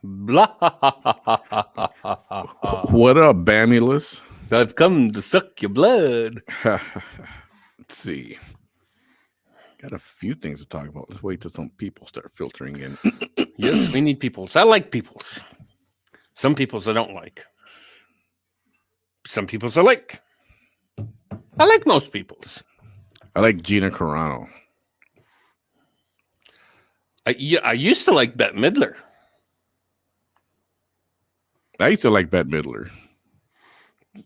Blah. What up, Bamulus? I've come to suck your blood. Let's see. Got a few things to talk about. Let's wait till some people start filtering in. Yes, we need peoples. I like peoples. Some peoples I don't like. Some peoples I like. I like most peoples. I like Gina Carano. I used to like Bette Midler. I used to like Bette Midler.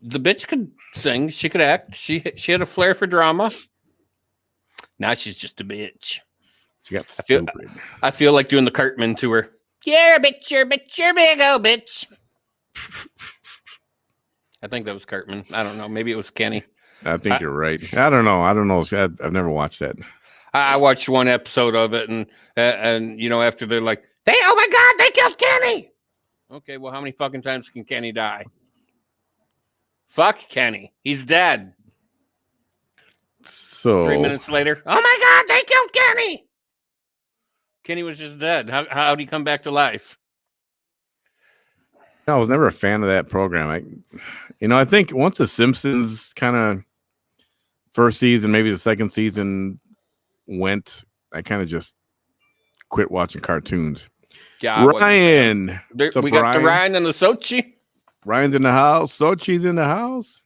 The bitch could sing. She could act. She had a flair for drama. Now she's just a bitch. She got stupid. I feel like doing the Cartman to her. You're a bitch, you're a bitch, you're a big old bitch. I think that was Cartman. I don't know. Maybe it was Kenny. I think you're right. I don't know. I've never watched that. I watched one episode of it, and you know, after they're like, oh my God, they killed Kenny. Okay, well, how many fucking times can Kenny die? Fuck Kenny. He's dead. So 3 minutes later, oh my God, they killed Kenny. Kenny was just dead. How'd he come back to life? I was never a fan of that program. I think once The Simpsons kind of first season, maybe the second season went, I kind of just quit watching cartoons. Yeah, Ryan. We got the Ryan and the Sochi. Ryan's in the house. Sochi's in the house.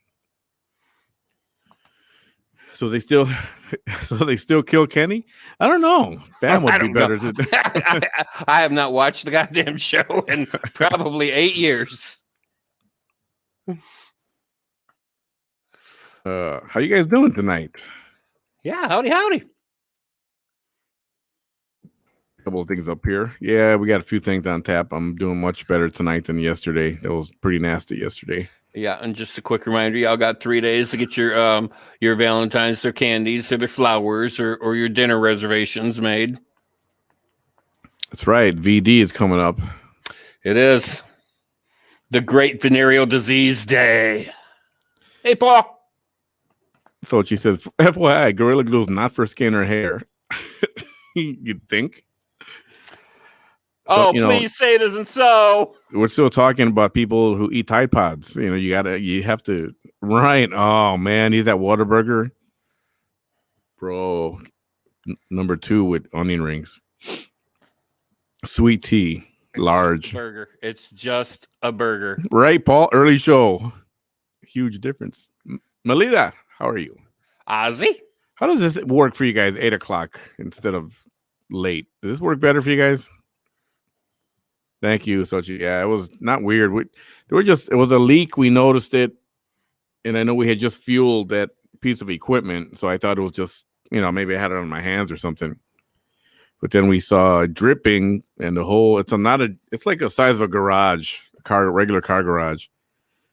So they still kill Kenny? I don't know. Bam would be better. I have not watched the goddamn show in probably 8 years. How you guys doing tonight? Yeah, howdy. A couple of things up here. Yeah, we got a few things on tap. I'm doing much better tonight than yesterday. That was pretty nasty yesterday. Yeah, and just a quick reminder, y'all got 3 days to get your Valentine's, their candies, or their flowers, or your dinner reservations made. That's right. VD is coming up. It is. The Great Venereal Disease Day. Hey, Paul. So she says, FYI, Gorilla Glue is not for skin or hair. You'd think. So, please say it isn't so. We're still talking about people who eat Tide Pods. You have to. Right. Oh, man. He's that Whataburger. Bro. Number 2 with onion rings. Sweet tea. Large. Burger. It's just a burger. Right, Paul? Early show. Huge difference. Melita, how are you? Ozzy? How does this work for you guys? 8 o'clock instead of late. Does this work better for you guys? Thank you, Sochi. Yeah, it was not weird. It was a leak. We noticed it, and I know we had just fueled that piece of equipment, so I thought it was just, maybe I had it on my hands or something. But then we saw dripping, and the whole. It's like the size of a garage, regular car garage.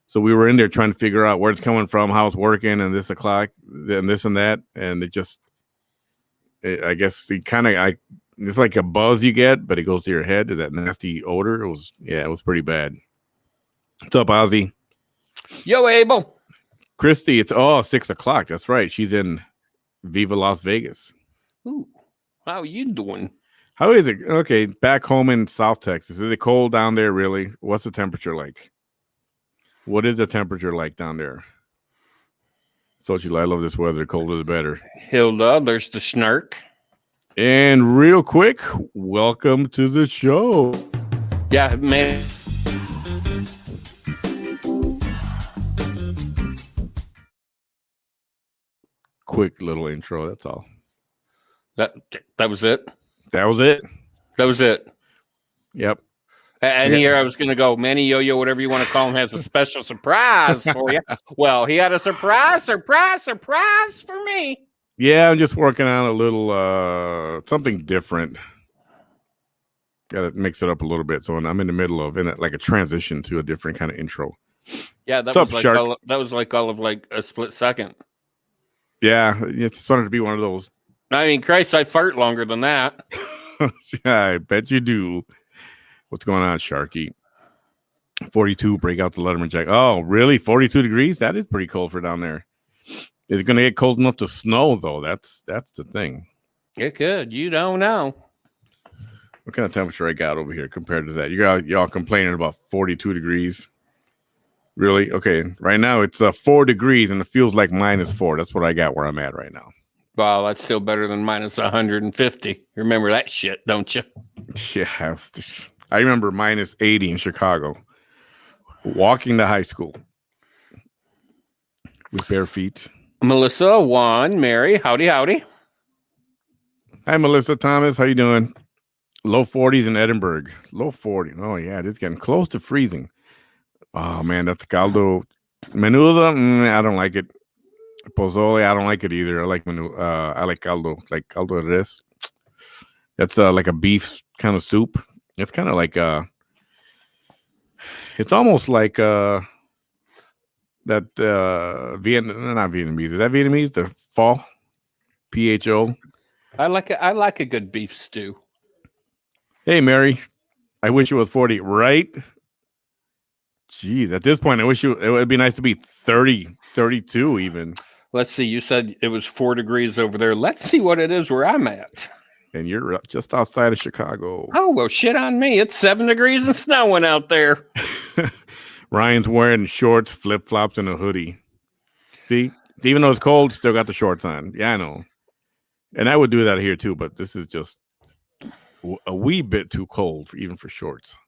So we were in there trying to figure out where it's coming from, how it's working, and this o'clock, and this and that, and I guess it's like a buzz you get, but it goes to your head, to that nasty odor. It was pretty bad. What's up, Ozzy? Yo, Abel. Christy, it's 6 o'clock. That's right. She's in Viva Las Vegas. Ooh, how you doing? How is it? Okay, back home in South Texas. Is it cold down there, really? What's the temperature like? What is the temperature like down there? Sochi, I love this weather. Colder the better. Hilda, there's the snark. And real quick, welcome to the show. Yeah, man. Quick little intro, that's all. That was it? That was it? That was it. Yep. And here I was going to go, Manny, Yo-Yo, whatever you want to call him, has a special surprise for you. Well, he had a surprise for me. Yeah, I'm just working on a little something different. Got to mix it up a little bit. So I'm in the middle of like a transition to a different kind of intro. Yeah, that was like all of like a split second. Yeah, I just wanted to be one of those. I mean, Christ, I fart longer than that. Yeah, I bet you do. What's going on, Sharky? 42, break out the Letterman jacket. Oh, really? 42 degrees? That is pretty cold for down there. Is it going to get cold enough to snow, though? That's the thing. It could. You don't know. What kind of temperature I got over here compared to that? Y'all complaining about 42 degrees. Really? Okay. Right now it's 4 degrees and it feels like -4. That's what I got where I'm at right now. Well, that's still better than -150. Remember that shit, don't you? Yeah. I remember -80 in Chicago. Walking to high school with bare feet. Melissa, Juan, Mary, howdy. Hi, Melissa Thomas. How you doing? Low 40s in Edinburgh. Low 40. Oh, yeah. It's getting close to freezing. Oh, man. That's caldo. Menudo, I don't like it. Pozole, I don't like it either. I like I like caldo de res. That's like a beef kind of soup. It's kind of like it's almost like that not Vietnamese. Is that Vietnamese? The pho, PHO. I like a good beef stew. Hey, Mary. I wish it was 40, right? Jeez, at this point, I wish it would be nice to be 30, 32 even. Let's see. You said it was 4 degrees over there. Let's see what it is where I'm at. And you're just outside of Chicago. Oh, well, shit on me. It's 7 degrees and snowing out there. Ryan's wearing shorts, flip-flops, and a hoodie. See? Even though it's cold, still got the shorts on. Yeah, I know. And I would do that here too, but this is just a wee bit too cold, even for shorts.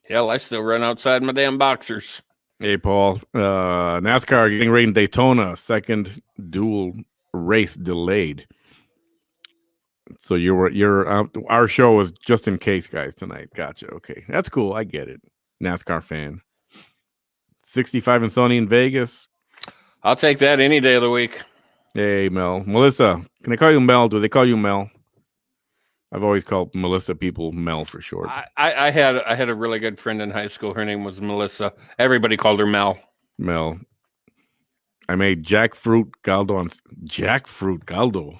Hell, I still run outside my damn boxers. Hey, Paul. NASCAR getting ready in Daytona. Second dual race delayed. So our show was just in case, guys, tonight. Gotcha. Okay, that's cool. I get it. NASCAR fan. 65 and sunny in Vegas. I'll take that any day of the week. Hey, Mel. Melissa, can they call you Mel? Do they call you Mel? I've always called Melissa people Mel for short. I had a really good friend in high school. Her name was Melissa. Everybody called her Mel. Mel. I made jackfruit caldo. Jackfruit caldo.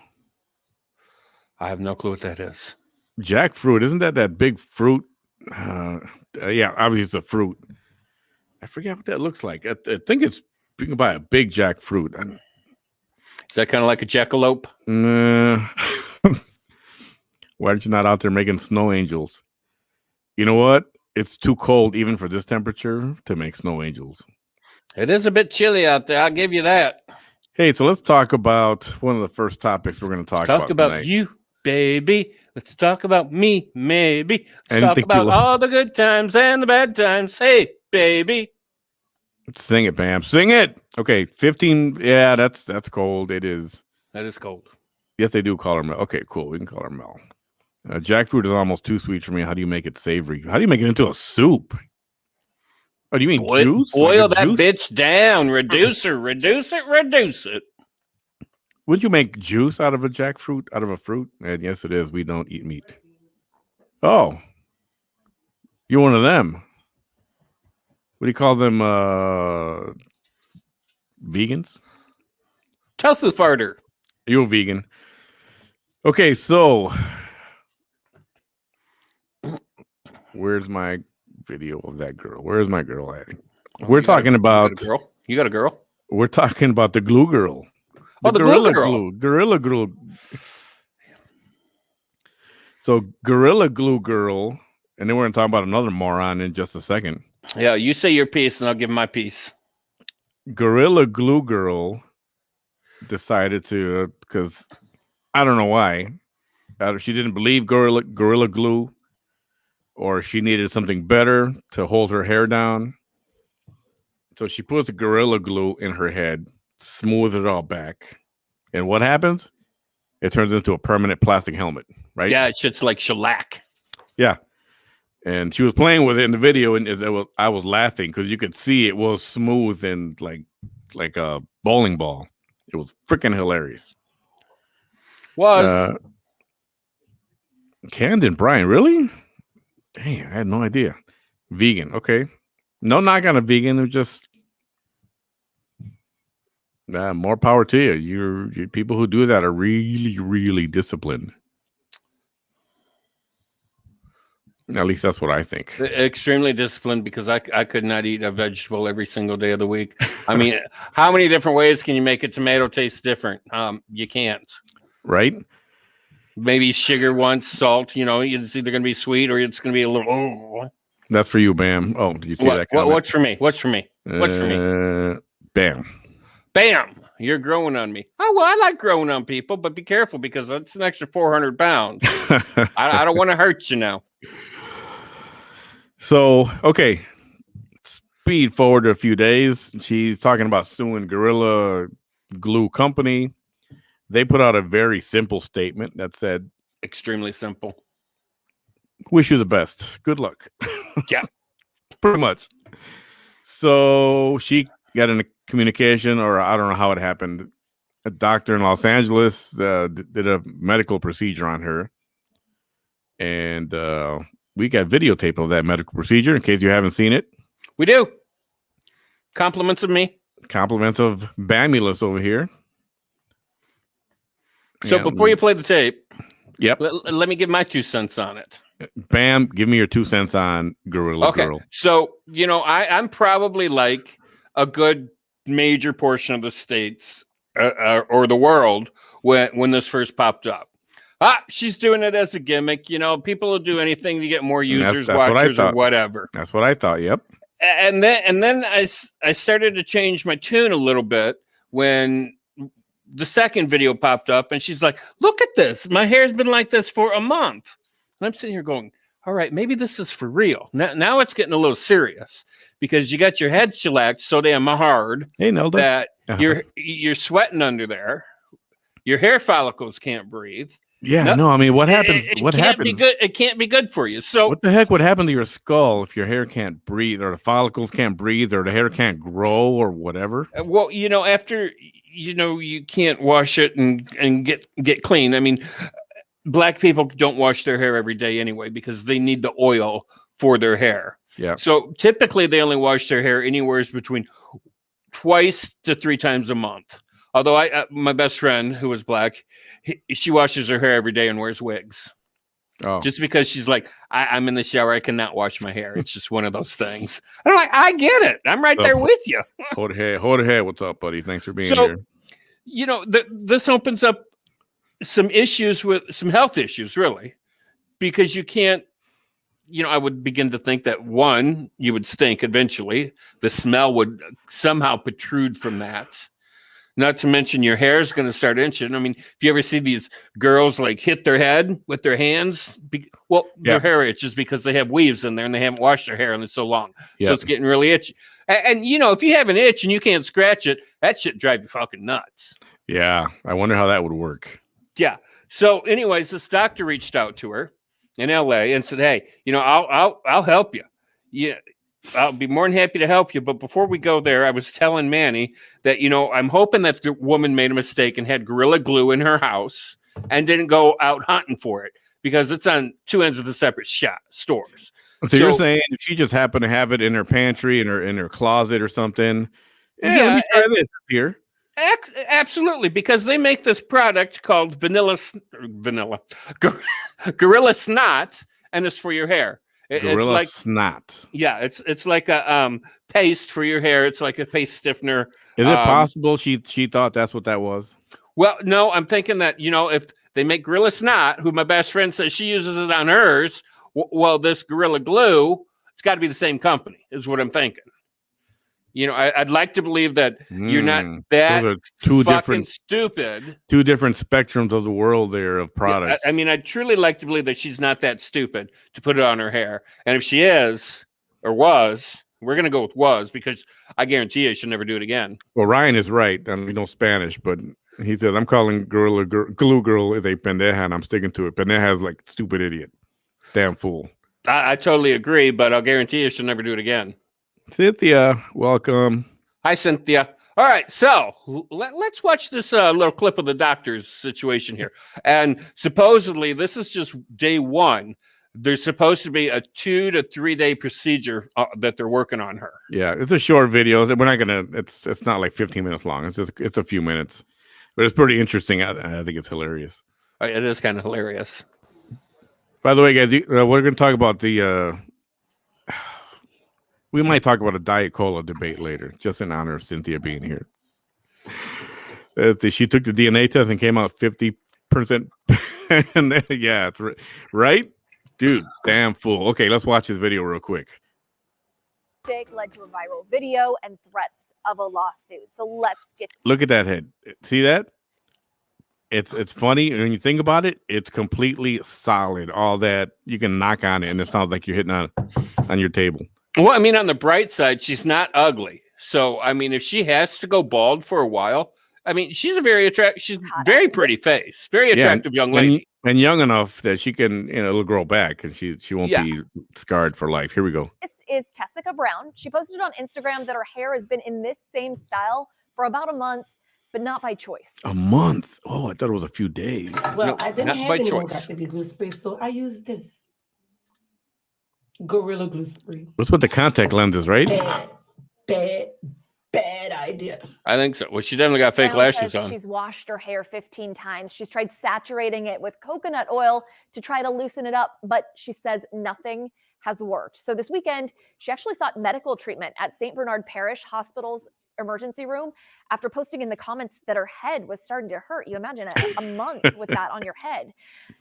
I have no clue what that is. Jackfruit, isn't that big fruit? Yeah, obviously it's a fruit. I forget what that looks like. I think you can buy a big jackfruit. Is that kind of like a jackalope? Why aren't you not out there making snow angels? You know what? It's too cold even for this temperature to make snow angels. It is a bit chilly out there. I'll give you that. Hey, so let's talk about one of the first topics we're going to talk about tonight. You, baby. Let's talk about me, maybe. Let's talk about all the good times and the bad times. Hey, baby. Sing it, Bam. Sing it. Okay, 15. Yeah, that's cold. It is. That is cold. Yes, they do call her Mel. Okay, cool. We can call her Mel. Jackfruit is almost too sweet for me. How do you make it savory? How do you make it into a soup? Oh, do you mean juice? Boil that bitch down. Reduce it. Would you make juice out of a jackfruit, out of a fruit? And yes, it is. We don't eat meat. Oh, you're one of them. What do you call them? Vegans? Tofu farter. You're a vegan. Okay, so where's my video of that girl? Where's my girl at? We're talking about girl. You got a girl? We're talking about the glue girl. The Gorilla Girl. Gorilla Glue. So Gorilla Glue Girl, and then we're going to talk about another moron in just a second. Yeah, you say your piece, and I'll give my piece. Gorilla Glue Girl decided to, because I don't know why. She didn't believe Gorilla Glue, or she needed something better to hold her hair down. So she puts Gorilla Glue in her head, smooths it all back. And what happens? It turns into a permanent plastic helmet, right? Yeah, it shit's like shellac. Yeah. And she was playing with it in the video, and I was laughing because you could see it was smooth and like a bowling ball. It was freaking hilarious. Camden Bryan, really? Dang, I had no idea. Vegan, okay. No knock on a vegan. It was just more power to you. You're people who do that are really, really disciplined. At least that's what I think. Extremely disciplined, because I could not eat a vegetable every single day of the week. I mean, how many different ways can you make a tomato taste different? You can't. Right? Maybe sugar once, salt. You know, it's either going to be sweet or it's going to be a little. Oh. That's for you, Bam. Oh, did you see that comment? What's for me? What's for me? What's for me? Bam. Bam! You're growing on me. Oh, well, I like growing on people, but be careful because that's an extra 400 pounds. I don't want to hurt you now. So, okay. Speed forward to a few days. She's talking about suing Gorilla Glue Company. They put out a very simple statement that said, extremely simple. Wish you the best. Good luck. Yeah. Pretty much. So she got in a communication, or I don't know how it happened. A doctor in Los Angeles did a medical procedure on her. And we got videotape of that medical procedure in case you haven't seen it. We do. Compliments of me. Compliments of Bamulus over here. So before you play the tape, yep, let me give my 2 cents on it. Bam, give me your 2 cents on Gorilla Girl. So, you know, I'm probably like a good major portion of the states or the world when this first popped up. She's doing it as a gimmick. You know, people will do anything to get more users, watchers, or whatever. That's what I thought. Yep. And then I started to change my tune a little bit when the second video popped up, and she's like, "Look at this. My hair's been like this for a month." And I'm sitting here going, "All right, maybe this is for real." Now it's getting a little serious because you got your head shellacked so damn hard that you're sweating under there. Your hair follicles can't breathe. Yeah, no, I mean, what happens? What happens? It can't be good for you. So what the heck would happen to your skull if your hair can't breathe, or the follicles can't breathe, or the hair can't grow, or whatever? Well, you know, after you can't wash it and get clean. I mean, black people don't wash their hair every day anyway because they need the oil for their hair. Yeah. So typically they only wash their hair anywhere between 2 to 3 times a month. Although my best friend who was black, she washes her hair every day and wears wigs. Oh. Just because she's like, I'm in the shower, I cannot wash my hair. It's just one of those things. I'm like, I get it. I'm right there with you. Jorge, what's up, buddy? Thanks for being here. You know, this opens up some issues with some health issues, really, because you can't. You know, I would begin to think that one, you would stink eventually. The smell would somehow protrude from that. Not to mention your hair is going to start itching. I mean, if you ever see these girls like hit their head with their hands, their hair itches because they have weaves in there and they haven't washed their hair in so long. Yep. So it's getting really itchy. And, you know, if you have an itch and you can't scratch it, that shit drive you fucking nuts. Yeah. I wonder how that would work. Yeah. So anyways, this doctor reached out to her in LA and said, "Hey, you know, I'll help you. Yeah. I'll be more than happy to help you. But before we go there, I was telling Manny that, you know, I'm hoping that the woman made a mistake and had Gorilla Glue in her house and didn't go out hunting for it because it's on 2 ends of the separate stores." So you're saying if she just happened to have it in her pantry, in her clset or something? Yeah, let me try this here. Absolutely, because they make this product called Gorilla Snot, and it's for your hair. Gorilla like, Snot. Yeah, it's like a paste for your hair. It's like a paste stiffener. Is it possible she thought that's what that was? Well, no, I'm thinking that, you know, if they make Gorilla Snot, who my best friend says she uses it on hers, well, this Gorilla Glue, it's got to be the same company, is what I'm thinking. You know, I'd like to believe that you're not that fucking stupid. 2 different spectrums of the world there of products. Yeah, I mean, I'd truly like to believe that she's not that stupid to put it on her hair. And if she is or was, we're going to go with was, because I guarantee you she'll never do it again. Well, Ryan is right. I mean, no Spanish, but he says, I'm calling Gorilla Glue Girl is a pendeja, and I'm sticking to it. Pendeja is like stupid idiot. Damn fool. I totally agree, but I'll guarantee you she'll never do it again. Cynthia, welcome. Hi, Cynthia. All right, so let's watch this little clip of the doctor's situation here. And supposedly, this is just day 1. There's supposed to be a 2 to 3 day procedure that they're working on her. Yeah, it's a short video. We're not gonna. It's not like 15 minutes long. It's a few minutes, but it's pretty interesting. I think it's hilarious. It is kind of hilarious. By the way, guys, we're going to talk about the. We might talk about a Diet Cola debate later, just in honor of Cynthia being here. She took the DNA test and came out 50% And then, yeah, it's right, dude. Damn fool. Okay, let's watch this video real quick. Led to a viral video and threats of a lawsuit. So let's get. Look at that head. See that? It's funny when you think about it. It's completely solid. All that you can knock on it, and it sounds like you're hitting on your table. Well, I mean, on the bright side, she's not ugly. So, I mean, if she has to go bald for a while, I mean, she's a very attractive. She's very pretty face, very attractive young lady, and young enough that she can, it'll grow back, and she won't be scarred for life. Here we go. This is Tessica Brown. She posted on Instagram that her hair has been in this same style for about a month, but not by choice. A month? Oh, I thought it was a few days. Well, no, I didn't have any more choice. glue spray, so I used this Gorilla Glue Spray. What's with the contact lenses, right? Bad idea. I think so. Well, she definitely got fake lashes on. She's washed her hair 15 times. She's tried saturating it with coconut oil to try to loosen it up, but she says nothing has worked. So this weekend, she actually sought medical treatment at St. Bernard Parish Hospital's emergency room after posting in the comments that her head was starting to hurt. You imagine a month with that on your head.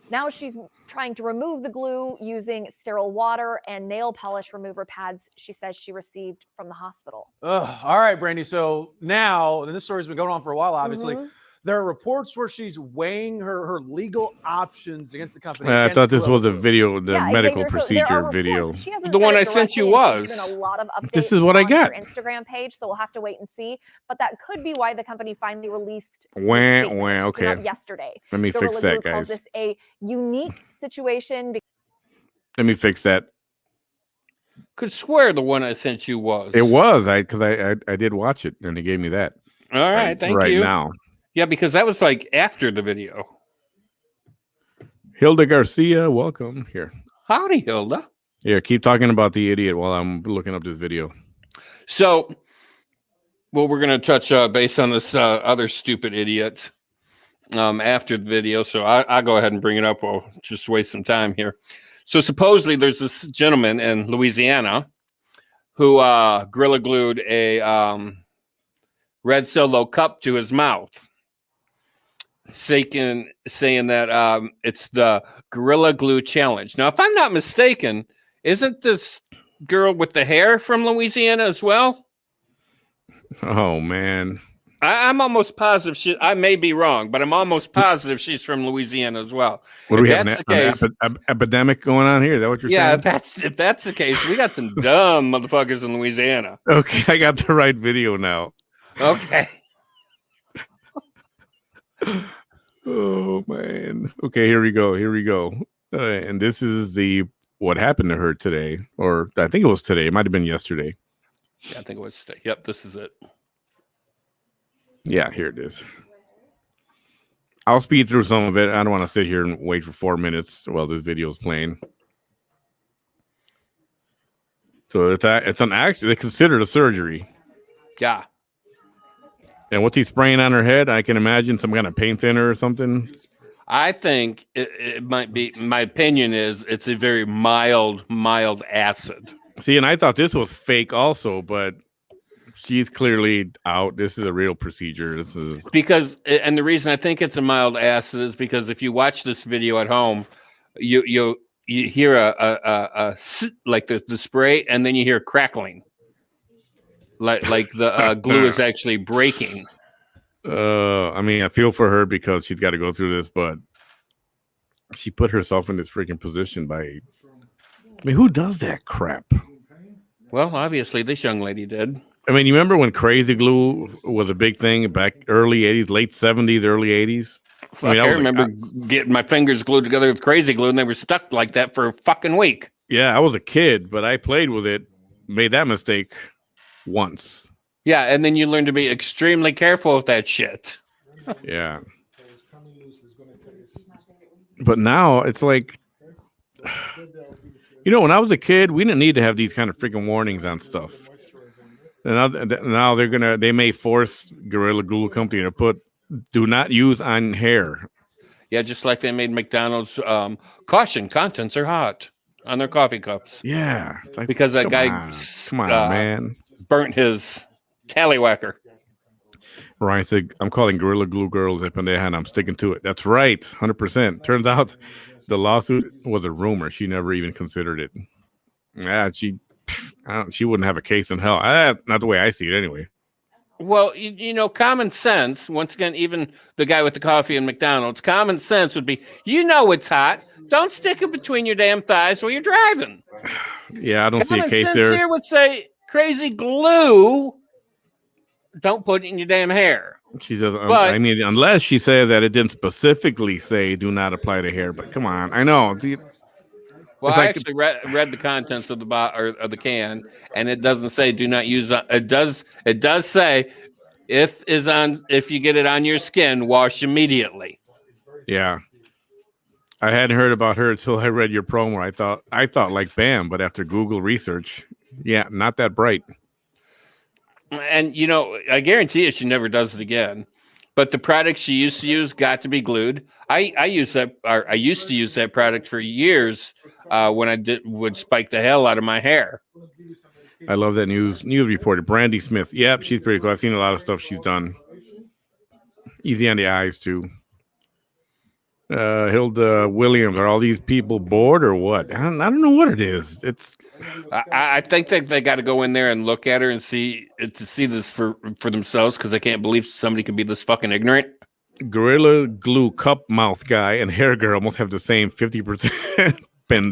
Now she's trying to remove the glue using sterile water and nail polish remover pads she says she received from the hospital. All right, Brandy. So now, and this story's been going on for a while, obviously. There are reports where she's weighing her legal options against the company. I thought this was a video, the medical procedure video. The one I sent you was. This is what I got. Her Instagram page, so we'll have to wait and see. But that could be why the company finally released. Okay. Yesterday. Let me fix that, guys. Calls this a unique situation. Let me fix that. Could swear the one I sent you was. It was because I did watch it and they gave me that. All right, thank you. Right now. Yeah, because that was like after the video. Hilda Garcia, welcome here. Howdy, Hilda. Here, keep talking about the idiot while I'm looking up this video. So, well, we're going to touch base on this other stupid idiot after the video. So I'll go ahead and bring it up. We'll just waste some time here. So supposedly there's this gentleman in Louisiana who Gorilla Glued a red Solo cup to his mouth. Saying that it's the Gorilla Glue Challenge. Now, if I'm not mistaken, isn't this girl with the hair from Louisiana as well? Oh, man. I'm almost positive I may be wrong, but I'm almost positive she's from Louisiana as well. What do we have? An epidemic going on here? Is that what you're saying? Yeah, if that's the case, we got some dumb motherfuckers in Louisiana. Okay, I got the right video now. Okay. Oh man. Okay, here we go. And this is what happened to her today, or I think it was today. It might have been yesterday. Yeah, I think it was today. Yep, this is it. Yeah, here it is. I'll speed through some of it. I don't want to sit here and wait for 4 minutes while this video is playing. So it's an act. They consider it a surgery. Yeah. And what's he spraying on her head? I can imagine some kind of paint thinner or something. I think it might be, my opinion is it's a very mild acid. See, and I thought this was fake also, but she's clearly out. This is a real procedure. This is because, and the reason I think it's a mild acid is because if you watch this video at home, you hear a like the spray, and then you hear crackling. Like the glue is actually breaking. I mean, I feel for her because she's got to go through this, but she put herself in this freaking position by. I mean, who does that crap? Well, obviously, this young lady did. I mean, you remember when crazy glue was a big thing back early 80s, late 70s, early 80s? I remember getting my fingers glued together with crazy glue, and they were stuck like that for a fucking week. Yeah, I was a kid, but I played with it, made that mistake once. Yeah, and then you learn to be extremely careful with that shit. Yeah. But now it's like, when I was a kid, we didn't need to have these kind of freaking warnings on stuff. And now they may force Gorilla Glue Company to put do not use on hair. Yeah, just like they made McDonald's caution, contents are hot on their coffee cups. Yeah. Like, because that guy man, burnt his tallywhacker. Ryan said, I'm calling Gorilla Glue Girls up in there, and I'm sticking to it. That's right, 100%. Turns out the lawsuit was a rumor. She never even considered it. Yeah, she wouldn't have a case in hell. Not the way I see it, anyway. Well, common sense, once again, even the guy with the coffee in McDonald's, common sense would be, it's hot. Don't stick it between your damn thighs while you're driving. Yeah, I don't see a case sense there. Here would say, crazy glue, don't put it in your damn hair. She says, I mean, unless she says that it didn't specifically say do not apply to hair, but come on. I know. Well, I actually read the contents of the can, and it doesn't say do not use. It does say if you get it on your skin, wash immediately. Yeah, I hadn't heard about her until I read your promo. I thought like bam, but after Google research, yeah, not that bright. And I guarantee you, she never does it again. But the product she used to use got to be glued. I used to use that product for years when I would spike the hell out of my hair. I love that news reporter. Brandy Smith. Yep, she's pretty cool. I've seen a lot of stuff she's done. Easy on the eyes too. Hilda Williams. Are all these people bored or what? I don't know what it is. I think they got to go in there and look at her and see this for themselves, because I can't believe somebody can be this fucking ignorant. Gorilla Glue cup mouth guy and hair girl almost have the same 50% pen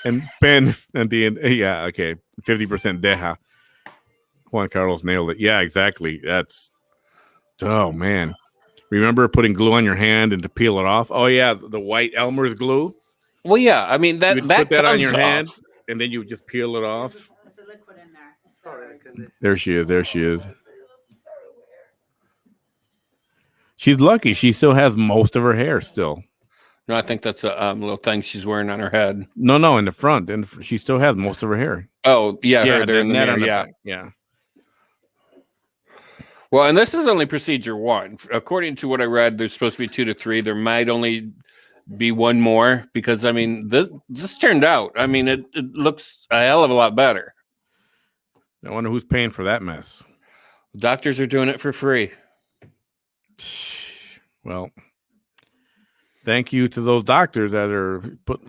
and the okay 50% deja. Juan Carlos nailed it. Yeah, exactly. Oh man. Remember putting glue on your hand and to peel it off? Oh yeah, the white Elmer's glue. Well, yeah, I mean that put that on your off. hand, and then you would just peel it off. There's a liquid in there. There she is. She's lucky. She still has most of her hair still. No, I think that's a little thing she's wearing on her head. No, in the front, and she still has most of her hair. Oh yeah, there in the mirror, yeah. Well, and this is only procedure 1. According to what I read, there's supposed to be 2 to 3. There might only be one more, because I mean this turned out. I mean it looks a hell of a lot better. I wonder who's paying for that mess. Doctors are doing it for free. Well, thank you to those doctors that are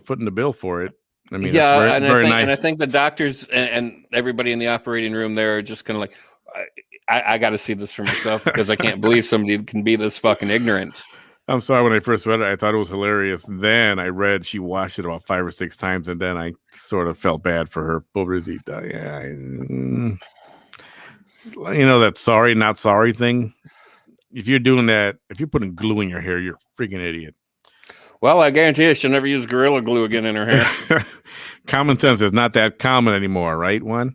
footing the bill for it. I mean, yeah, very nice. And I think the doctors and everybody in the operating room there are just kind of like, I got to see this for myself, because I can't believe somebody can be this fucking ignorant. I'm sorry, when I first read it, I thought it was hilarious. Then I read she washed it about 5 or 6 times, and then I sort of felt bad for her. Pobrecita. Yeah, that sorry, not sorry thing. If you're doing that, if you're putting glue in your hair, you're a freaking idiot. Well, I guarantee you she'll never use Gorilla Glue again in her hair. Common sense is not that common anymore, right, Juan?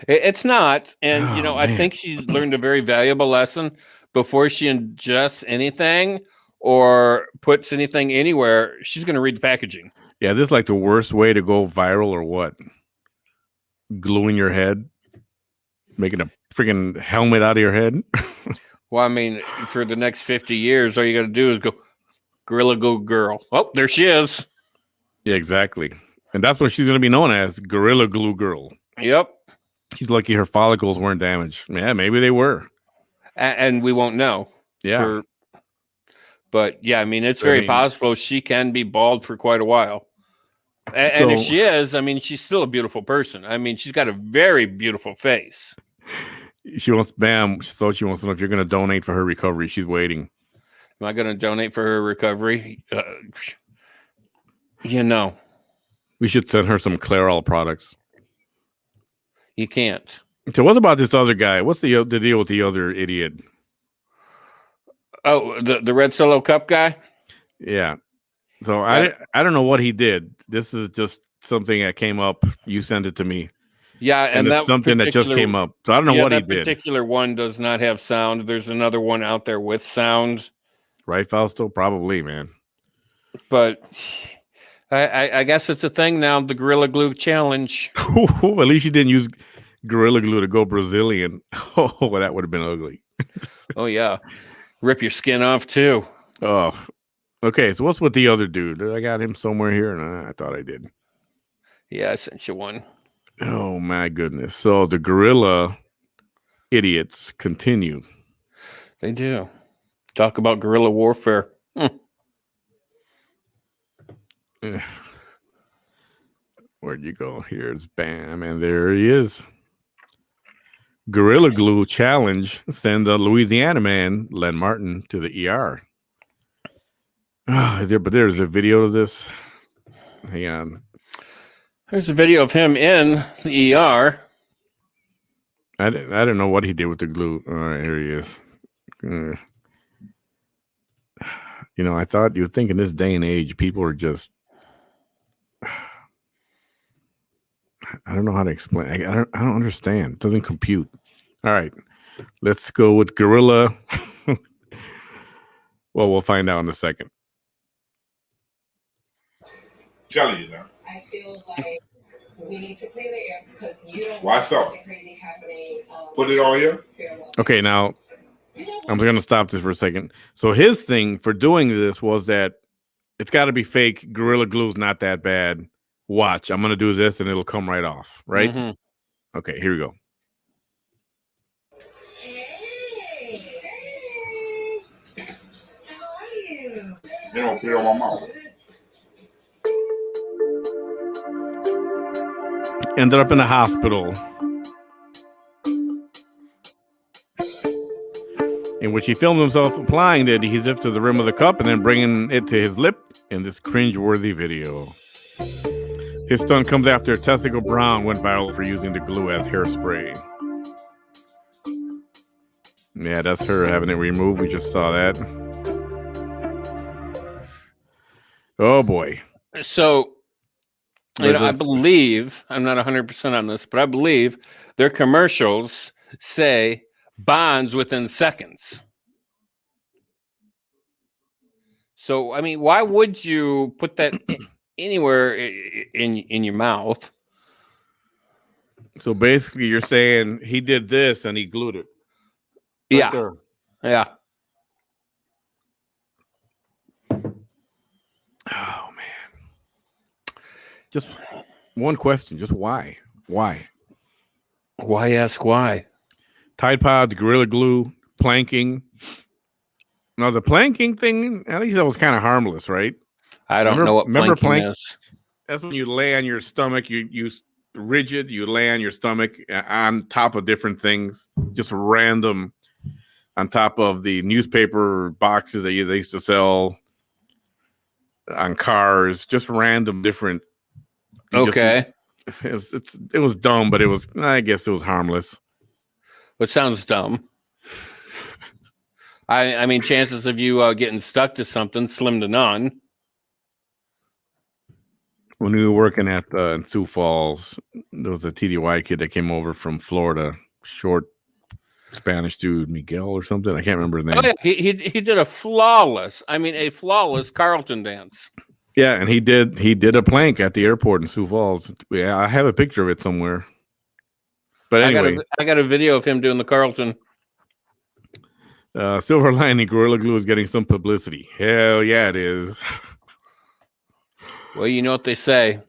It's not. And, I think she's learned a very valuable lesson. Before she ingests anything or puts anything anywhere, she's going to read the packaging. Yeah, is this like the worst way to go viral or what? Gluing your head? Making a freaking helmet out of your head? Well, I mean, for the next 50 years, all you got to do is go, Gorilla Glue Girl. Oh, there she is. Yeah, exactly. And that's what she's going to be known as, Gorilla Glue Girl. Yep. She's lucky her follicles weren't damaged. Yeah, maybe they were. And we won't know. Yeah. But yeah, I mean, it's very possible she can be bald for quite a while. And if she is, I mean, she's still a beautiful person. I mean, she's got a very beautiful face. She wants, so she wants to know if you're going to donate for her recovery. She's waiting. Am I going to donate for her recovery? We should send her some Clairol products. You can't. So what about this other guy? What's the deal with the other idiot? Oh, the Red Solo Cup guy? Yeah. So I don't know what he did. This is just something that came up. You sent it to me. Yeah, and that's something that just came up. So I don't know what he did. That particular one does not have sound. There's another one out there with sound. Right, Fausto? Probably, man. But I guess it's a thing now, the Gorilla Glue Challenge. At least you didn't use Gorilla Glue to go Brazilian. Oh, that would have been ugly. Oh, yeah. Rip your skin off, too. Oh, okay. So what's with the other dude? I got him somewhere here, and I thought I did. Yeah, I sent you one. Oh, my goodness. So the gorilla idiots continue. They do. Talk about guerrilla warfare. Where'd you go? Here's Bam, and there he is. Gorilla Glue challenge sends a Louisiana man, Len Martin, to the ER. But there's a video of this. Hang on. There's a video of him in the ER. I didn't know what he did with the glue. All right, here he is. I thought you'd think in this day and age, people are just. I don't know how to explain. I don't understand. It doesn't compute. All right, let's go with Gorilla. Well, we'll find out in a second. Telling you now. I feel like we need to clear the air because you don't Why want so? something crazy happening. Put it on here. Okay, now I'm going to stop this for a second. So his thing for doing this was that it's got to be fake. Gorilla Glue's not that bad. Watch, I'm going to do this and it'll come right off, right? Mm-hmm. Okay, here we go. Hey, how are you? They don't put it on my mouth. Ended up in the hospital, in which he filmed himself applying the adhesive to the rim of the cup and then bringing it to his lip in this cringe-worthy video. His stunt comes after Testicle Brown went viral for using the glue as hairspray. Yeah, that's her having it removed. We just saw that. Oh, boy. So, I believe, I'm not 100% on this, but I believe their commercials say bonds within seconds. So, I mean, why would you put that anywhere in your mouth? So basically, you're saying he did this and he glued it. Yeah. There. Yeah. Oh, man. Just one question. Just why? Why? Why ask why? Tide Pods, Gorilla Glue, planking. Now, the planking thing, at least that was kind of harmless, right? I don't know what remember planking is. That's when you lay on your stomach. You rigid. You lay on your stomach on top of different things, just random, on top of the newspaper boxes that they used to sell on cars, just random different. Okay. It was dumb, but I guess it was harmless. What sounds dumb? I mean, chances of you getting stuck to something slim to none. When we were working at in Sioux Falls, there was a TDY kid that came over from Florida, short Spanish dude, Miguel or something. I can't remember his name. Oh, yeah. He did a flawless Carlton dance. Yeah, and he did a plank at the airport in Sioux Falls. Yeah, I have a picture of it somewhere. But anyway, I got a video of him doing the Carlton. Silver Lining Gorilla Glue is getting some publicity. Hell yeah, it is. Well, you know what they say.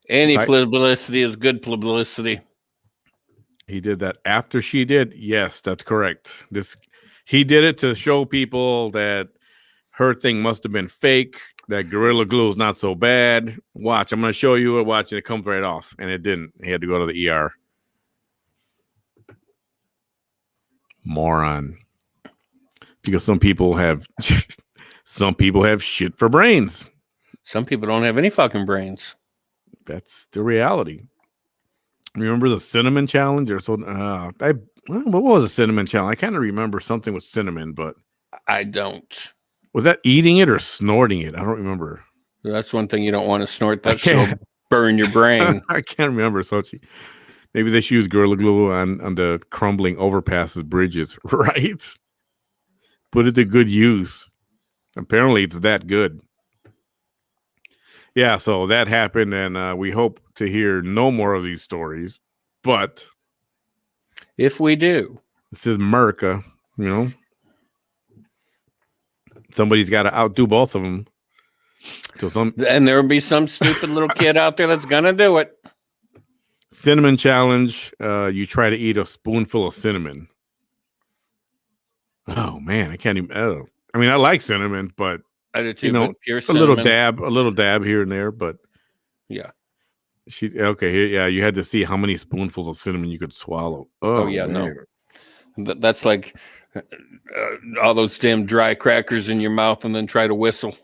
Any publicity is good publicity. He did that after she did. Yes, that's correct. He did it to show people that her thing must have been fake, that Gorilla Glue is not so bad. Watch, I'm going to show you it. Watch, and it comes right off. And it didn't. He had to go to the ER. Moron. Because some people have shit for brains. Some people don't have any fucking brains. That's the reality. Remember the cinnamon challenge or so? What was a cinnamon challenge? I kind of remember something with cinnamon, but I don't. Was that eating it or snorting it? I don't remember. That's one thing you don't want to snort. That will burn your brain. I can't remember, Sochi. Maybe they should use Gorilla Glue on the crumbling overpasses, bridges, right? Put it to good use. Apparently, it's that good. Yeah, so that happened, and we hope to hear no more of these stories. But if we do, this is America, Somebody's got to outdo both of them. And there will be some stupid little kid out there that's gonna do it. Cinnamon challenge. You try to eat a spoonful of cinnamon. Oh man, I can't even. Oh. I mean, I like cinnamon, but I do too. you know, But pure a cinnamon. little dab here and there. But Yeah. she okay. Here, yeah, you had to see how many spoonfuls of cinnamon you could swallow. Oh, Oh yeah, no. man. That's like all those damn dry crackers in your mouth and then try to whistle.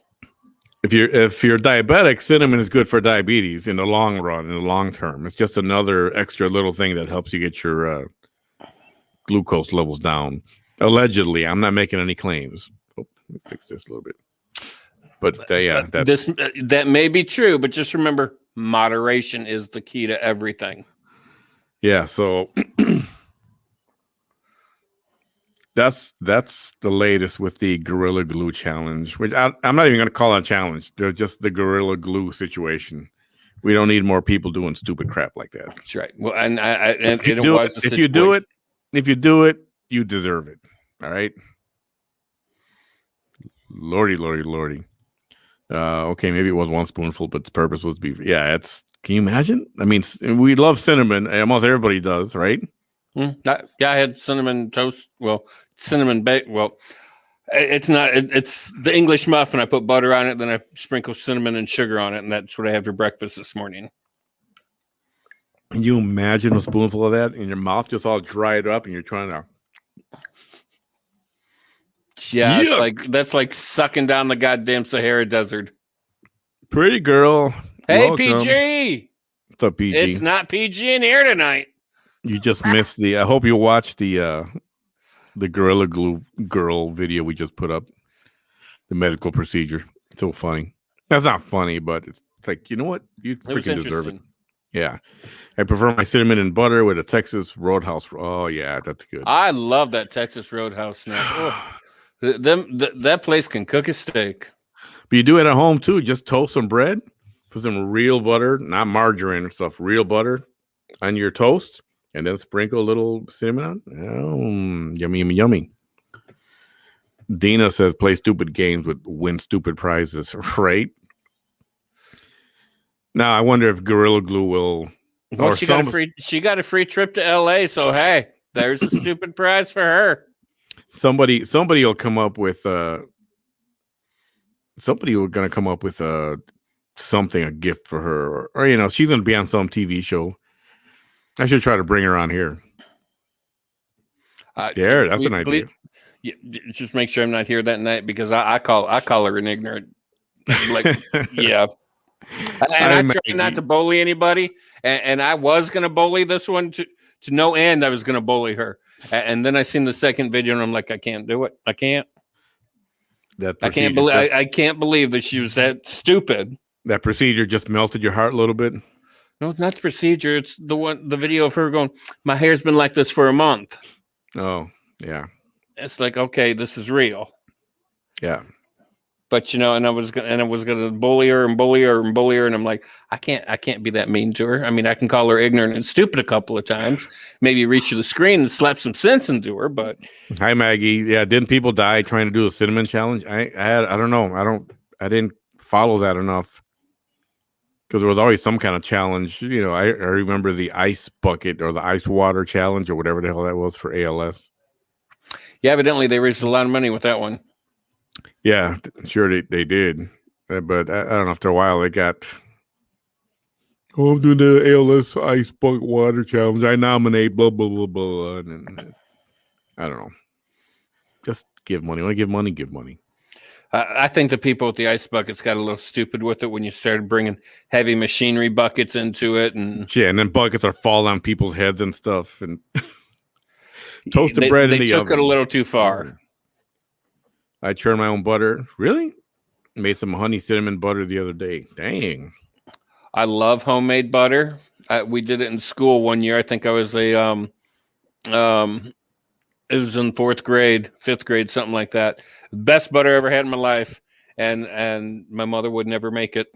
If you're diabetic, cinnamon is good for diabetes in the long run, in the long term. It's just another extra little thing that helps you get your glucose levels down. Allegedly, I'm not making any claims. Oh, let me fix this a little bit. But yeah, that's that may be true, but just remember, moderation is the key to everything. yeah. So that's the latest with the Gorilla Glue challenge, which I'm not even going to call it a challenge. They're just the Gorilla Glue situation. We don't need more people doing stupid crap like that. That's right. Well, and If you do it, you deserve it. All right. Lordy. Okay, maybe it was one spoonful, but the purpose was to be. Yeah, it's. Can you imagine? I mean, we love cinnamon. Almost everybody does, right? Yeah, I had cinnamon toast. Well, cinnamon bake. Well, it's not. It's the English muffin. I put butter on it, then I sprinkle cinnamon and sugar on it, and that's what I have for breakfast this morning. Can you imagine a spoonful of that in your mouth, just all dried up, and you're trying to. Yeah, Yuck. that's like sucking down the goddamn Sahara Desert. Pretty girl. Hey, welcome. PG. What's up, PG? It's not PG in here tonight. You just missed the. I hope you watched the Gorilla Glue girl video we just put up. The medical procedure. It's so funny. That's not funny, but it's like, you know what? You freaking deserve it. Yeah. I prefer my cinnamon and butter with a Texas Roadhouse. Oh yeah, that's good. I love that Texas Roadhouse now. Oh, that place can cook a steak. But you do it at home too. Just toast some bread, put some real butter, not margarine or stuff, real butter on your toast, and then sprinkle a little cinnamon on. Oh, yummy. Dina says play stupid games with win stupid prizes, right? Now I wonder if Gorilla Glue will. Well, she got a free trip to LA, so hey, there's a stupid prize for her. Somebody will come up with somebody will gonna come up with something, a gift for her, or you know, she's gonna be on some TV show. I should try to bring her on here. That's an idea. Just make sure I'm not here that night because I call her an ignorant. Like, yeah. And I try not to bully anybody, and I was gonna bully this one to no end. I was gonna bully her, and then I seen the second video, and I'm like, I can't do it. I can't. I can't believe that she was that stupid. That procedure just melted your heart a little bit. No, it's not the procedure. It's the video of her going, my hair's been like this for a month. Oh, yeah. It's like, okay, this is real. Yeah. But you know, and I was gonna bully her, and I'm like, I can't be that mean to her. I mean, I can call her ignorant and stupid a couple of times, maybe reach to the screen and slap some sense into her. But hi, Maggie. Yeah, didn't people die trying to do a cinnamon challenge? I don't know. I didn't follow that enough because there was always some kind of challenge. You know, I remember the ice bucket or the ice water challenge or whatever the hell that was for ALS. Yeah, evidently they raised a lot of money with that one. Yeah, sure they did, but I don't know. After a while, they got. Oh, I'm doing the ALS ice bucket water challenge. I nominate blah blah blah blah. And I don't know. Just give money. Want to give money? Give money. I think the people with the ice buckets got a little stupid with it when you started bringing heavy machinery buckets into it, and and then buckets are falling on people's heads and stuff, and toasted bread in the oven. They took it a little too far. I churned my own butter. Really? Made some honey cinnamon butter the other day. Dang. I love homemade butter. We did it in school one year. I think I was it was in 5th grade, something like that. Best butter I ever had in my life. And my mother would never make it.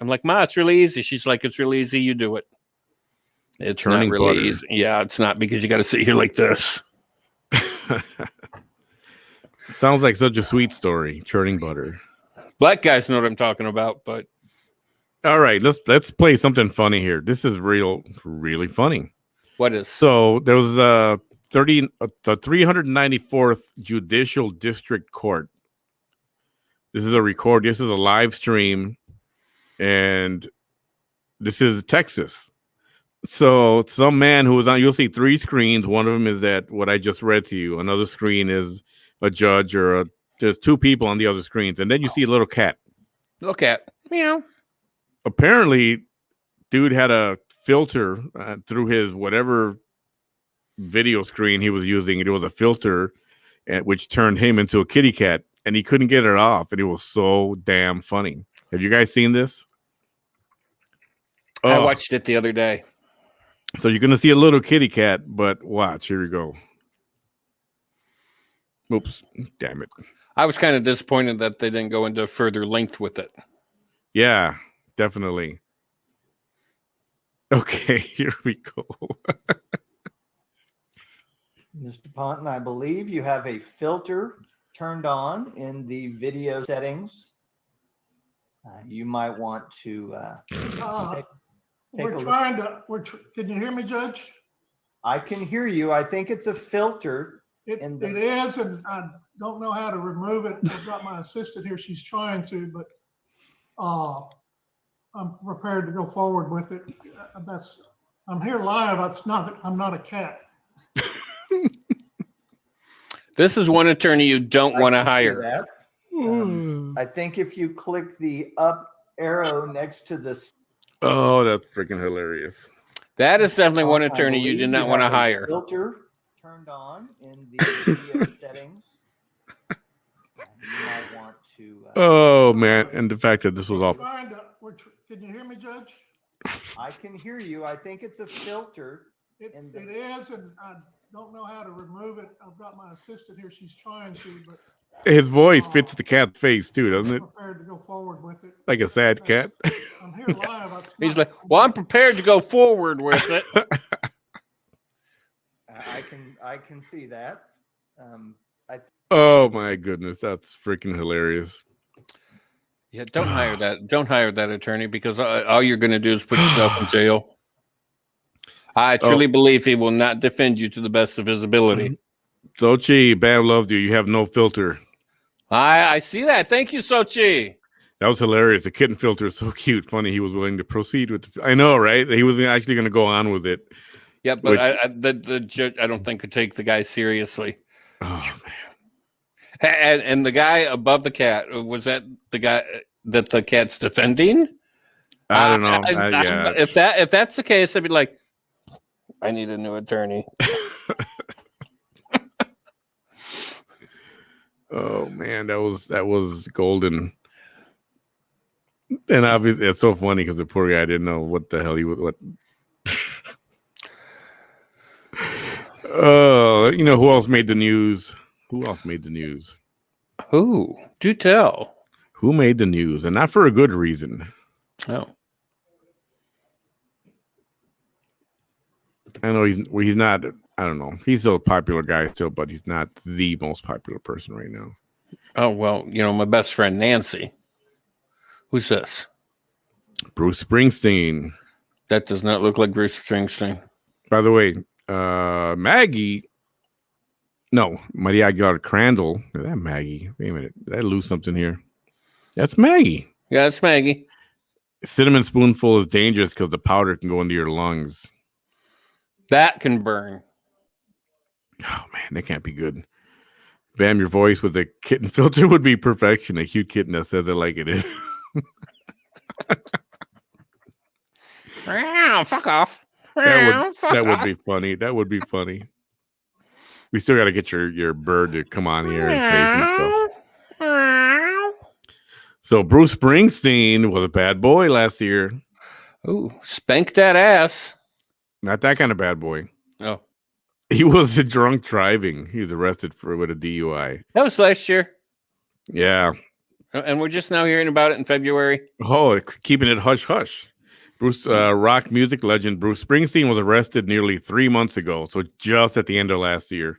I'm like, Ma, it's really easy. She's like, it's really easy. You do it. It's churning not really butter. easy. Yeah, it's not because you got to sit here like this. Sounds like such a sweet story. Churning butter. Black guys know what I'm talking about, but all right, let's play something funny here. This is really funny. What is? So there was the 394th Judicial District Court. This is a record. This is a live stream, and this is Texas. So some man who was on, you'll see three screens. One of them is that what I just read to you. Another screen is a judge there's two people on the other screens. And then you see a little cat. Look at meow. Apparently, dude had a filter through his whatever video screen he was using. It was a filter which turned him into a kitty cat, and he couldn't get it off. And it was so damn funny. Have you guys seen this? I watched it the other day. So you're going to see a little kitty cat, but watch. Here we go. Oops. Damn it. I was kind of disappointed that they didn't go into further length with it. Yeah, definitely. Okay, here we go. Mr. Ponton, I believe you have a filter turned on in the video settings. You might want to Can you hear me, Judge? I can hear you. I think it's a filter. It is, and I don't know how to remove it. I've got my assistant here. She's trying to, but I'm prepared to go forward with it. I'm here live. I'm not a cat. This is one attorney you don't want to hire. That. I think if you click the up arrow next to this. Oh, that's freaking hilarious. That is definitely one attorney you do not want to hire. Filter turned on in the video settings. You might want to. Oh man, and the fact that this was all. Can you hear me, Judge? I can hear you. I think it's a filter. It is, and I don't know how to remove it. I've got my assistant here. She's trying to, but His voice fits the cat's face too, doesn't it? I'm prepared to go forward with it. Like a sad cat. I'm here live. He's like, well, I'm prepared to go forward with it. I can see that. Oh my goodness, that's freaking hilarious. Yeah, don't hire that. Don't hire that attorney, because all you're going to do is put yourself in jail. I truly believe he will not defend you to the best of his ability. Sochi, Bam loved you. You have no filter. I see that. Thank you, Sochi. That was hilarious. The kitten filter is so cute. Funny, he was willing to proceed with. I know, right? He was actually going to go on with it. Yeah, but the judge, I don't think, could take the guy seriously. Oh man. And the guy above the cat, was that the guy that the cat's defending? I don't know. Yeah. If that's the case, I'd be like, I need a new attorney. Oh man, that was golden. And obviously, it's so funny because the poor guy didn't know what the hell he would. What? Oh, you know who else made the news? Who else made the news? Who? Do tell. Who made the news, and not for a good reason. Oh, I know he's not. I don't know. He's still a popular guy still, but he's not the most popular person right now. oh well, my best friend Nancy. Who's this? Bruce Springsteen. That does not look like Bruce Springsteen. By the way, Maggie. No, Maria Aguilar Crandall. Is that Maggie? Wait a minute. Did I lose something here? That's Maggie. Yeah, it's Maggie. Cinnamon spoonful is dangerous because the powder can go into your lungs. That can burn. Oh man, that can't be good. Bam, your voice with a kitten filter would be perfection. A cute kitten that says it like it is. Fuck off. That would be funny. That would be funny. We still got to get your bird to come on here and say some stuff. So Bruce Springsteen was a bad boy last year. Ooh, spank that ass. Not that kind of bad boy. Oh, He was drunk driving. He was arrested with a DUI. that was last year. Yeah. And we're just now hearing about it in February. Oh, keeping it hush hush. Bruce, rock music legend Bruce Springsteen was arrested nearly 3 months ago. So just at the end of last year,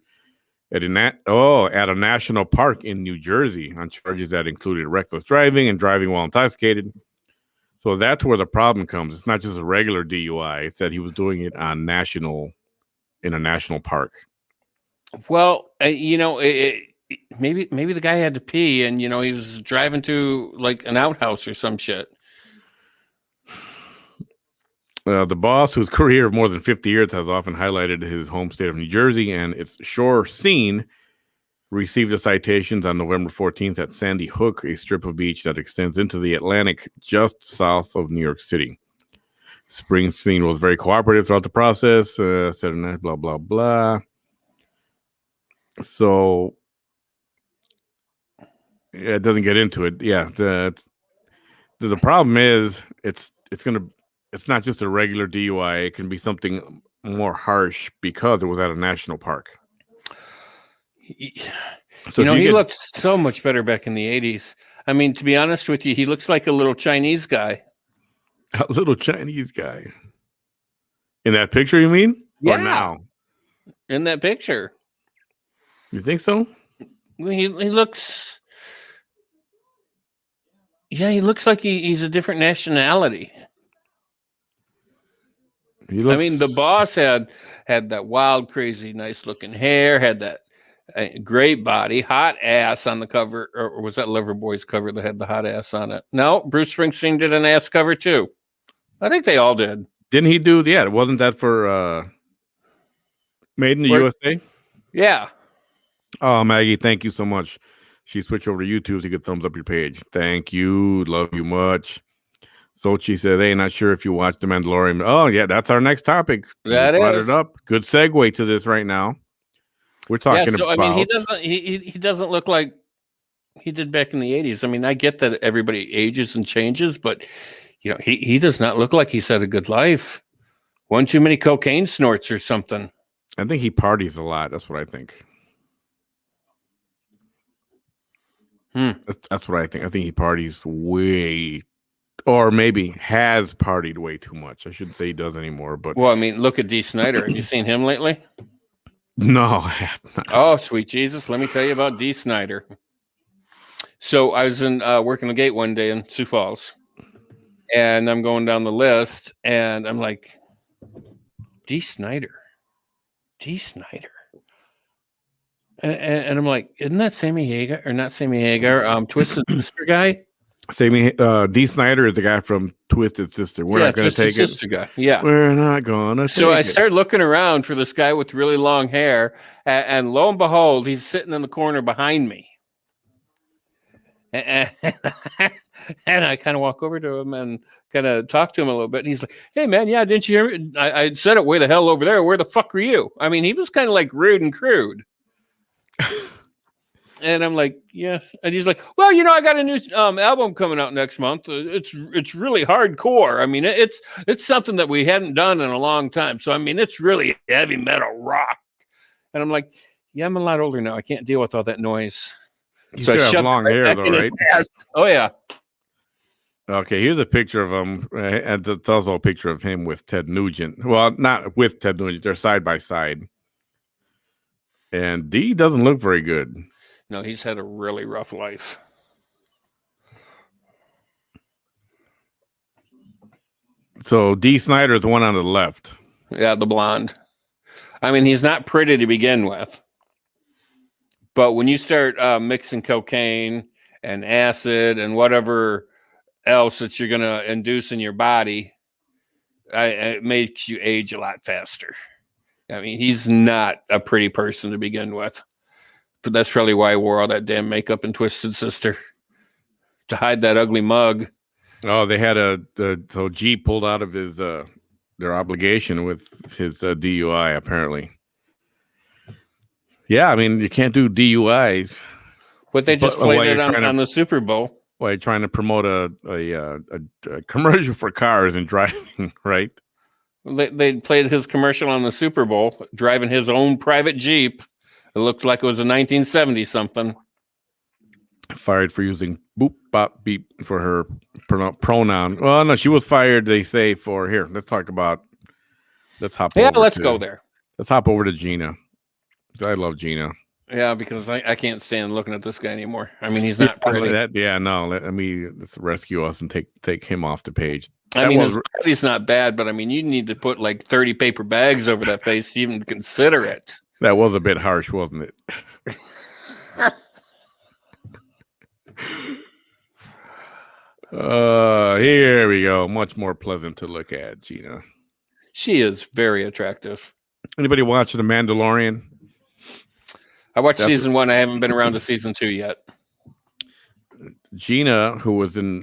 at a national park in New Jersey on charges that included reckless driving and driving while intoxicated. So that's where the problem comes. It's not just a regular DUI. It's that he was doing it in a national park. Well, maybe the guy had to pee, and he was driving to like an outhouse or some shit. The boss, whose career of more than 50 years has often highlighted his home state of New Jersey and its shore scene, received the citations on November 14th at Sandy Hook, a strip of beach that extends into the Atlantic just south of New York City. Springsteen was very cooperative throughout the process, said blah, blah, blah. So, yeah, it doesn't get into it. Yeah, the problem is it's not just a regular DUI. It can be something more harsh because it was at a national park. So he looked so much better back in the 80s. I mean, to be honest with you, he looks like a little Chinese guy. A little Chinese guy. In that picture, you mean? Yeah. Or now? In that picture. You think so? He looks... Yeah, he looks like he's a different nationality. I mean, the boss had that wild, crazy, nice-looking hair, had that great body, hot ass on the cover, or was that Loverboy's cover that had the hot ass on it? No, Bruce Springsteen did an ass cover too. I think they all did. Didn't he do? Yeah, wasn't that for Made in the USA? Yeah. Oh, Maggie, thank you so much. She switched over to YouTube to get thumbs up your page. Thank you. Love you much. Sochi said, hey, not sure if you watched The Mandalorian. Oh, yeah, that's our next topic. That is. Brought it up. Good segue to this right now. We're talking about... I mean, he doesn't look like he did back in the 80s. I mean, I get that everybody ages and changes, but he does not look like he's had a good life. One too many cocaine snorts or something. I think he parties a lot. That's what I think. That's what I think. I think he parties way, or maybe has partied way too much. I shouldn't say he does anymore, but... Well, I mean, look at Dee Snider. Have you seen him lately? No, I have not. Oh, sweet Jesus. Let me tell you about Dee Snider. So I was working the gate one day in Sioux Falls, and I'm going down the list, and I'm like, Dee Snider. And I'm like, isn't that Sammy Hagar? Or not Sammy Hagar, Twisted Sister guy? Dee Snider is the guy from Twisted Sister. We're not going to take Sister guy. Yeah. We're not going to So I started looking around for this guy with really long hair, and lo and behold, he's sitting in the corner behind me. And I kind of walk over to him and kind of talk to him a little bit. And he's like, hey, man, yeah, didn't you hear me? I said it way the hell over there. Where the fuck were you? I mean, he was kind of like rude and crude. And I'm like, yeah. And he's like, well, I got a new album coming out next month. It's really hardcore. I mean, it's something that we hadn't done in a long time. So, I mean, it's really heavy metal rock. And I'm like, yeah, I'm a lot older now. I can't deal with all that noise. You still have long hair, though, right? Oh, yeah. Okay, here's a picture of him. And it's also a picture of him with Ted Nugent. Well, not with Ted Nugent. They're side by side. And Dee doesn't look very good. No, he's had a really rough life. So Dee Snider is the one on the left. Yeah, the blonde. I mean, he's not pretty to begin with. But when you start mixing cocaine and acid and whatever else that you're going to induce in your body, it makes you age a lot faster. I mean, he's not a pretty person to begin with. But that's probably why I wore all that damn makeup in Twisted Sister. To hide that ugly mug. Oh, they had so G pulled out of his their obligation with his DUI, apparently. Yeah, I mean, you can't do DUIs. But they just played it on the Super Bowl. While you're trying to promote a commercial for cars and driving, right? They played his commercial on the Super Bowl, driving his own private Jeep. It looked like it was a 1970 something. Fired for using boop, bop, beep for her pronoun. Well, no, she was fired, they say, for here. Let's hop go there. Let's hop over to Gina. I love Gina. Yeah, because I can't stand looking at this guy anymore. I mean, he's not pretty. Let's rescue us and take him off the page. His body's not bad, but I mean, you need to put like 30 paper bags over that face to even consider it. That was a bit harsh, wasn't it? Here we go. Much more pleasant to look at, Gina. She is very attractive. Anybody watching The Mandalorian? I watched season 1. I haven't been around to season 2 yet. Gina,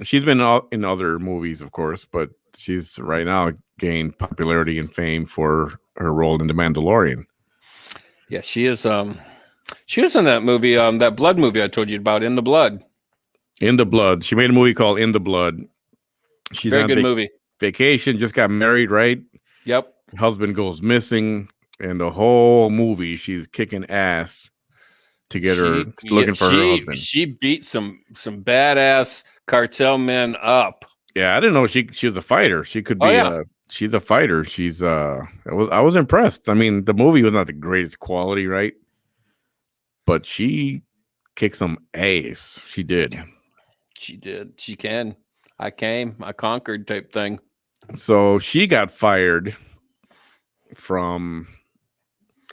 she's been in other movies, of course, but she's right now gained popularity and fame for her role in The Mandalorian. Yeah, she is. She was in that movie, that blood movie I told you about, In the Blood. In the Blood. She made a movie called In the Blood. She's very on good movie. Vacation, just got married, right? Yep. Husband goes missing, and the whole movie she's kicking ass to get her looking for her husband. She beat some badass cartel men up. Yeah, I didn't know she was a fighter. She could be. She's a fighter. She's. I was impressed. I mean, the movie was not the greatest quality, right? But she kicked some ass. She did. She did. She can. I conquered type thing. So she got fired from,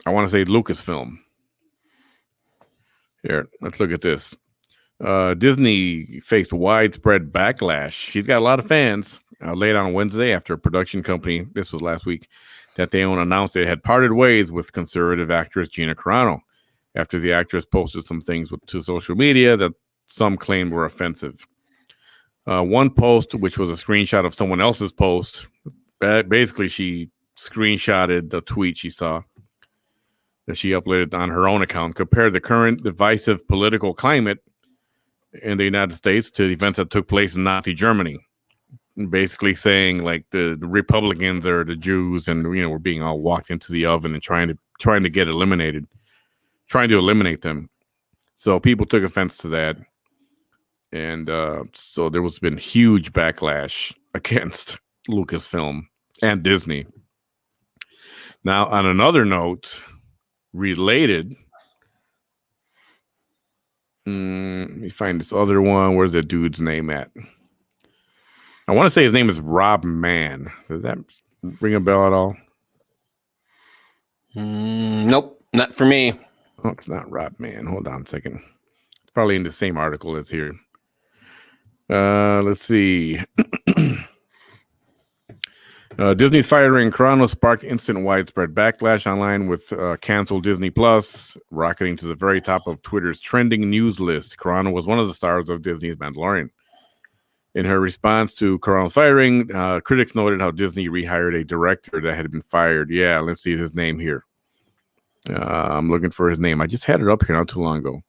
I want to say, Lucasfilm. Here, let's look at this. Disney faced widespread backlash. She's got a lot of fans. Late on Wednesday, after a production company, this was last week, that they own announced it had parted ways with conservative actress Gina Carano after the actress posted some things to social media that some claimed were offensive. One post, which was a screenshot of someone else's post, basically she screenshotted the tweet she saw that she uploaded on her own account, compared the current divisive political climate in the United States to the events that took place in Nazi Germany. Basically saying like the Republicans are the Jews, and we're being all walked into the oven and trying to get eliminated, trying to eliminate them. So people took offense to that, and so there was been huge backlash against Lucasfilm and Disney. Now, on another note, related, let me find this other one. Where's the dude's name at? I want to say his name is Rob Mann. Does that ring a bell at all? Nope, not for me. Oh, it's not Rob Mann. Hold on a second. It's probably in the same article that's here. Let's see. Disney's firing Carano sparked instant widespread backlash online with canceled Disney Plus, rocketing to the very top of Twitter's trending news list. Carano was one of the stars of Disney's Mandalorian. In her response to Carano's firing, critics noted how Disney rehired a director that had been fired. Yeah, let's see his name here. I'm looking for his name. I just had it up here not too long ago.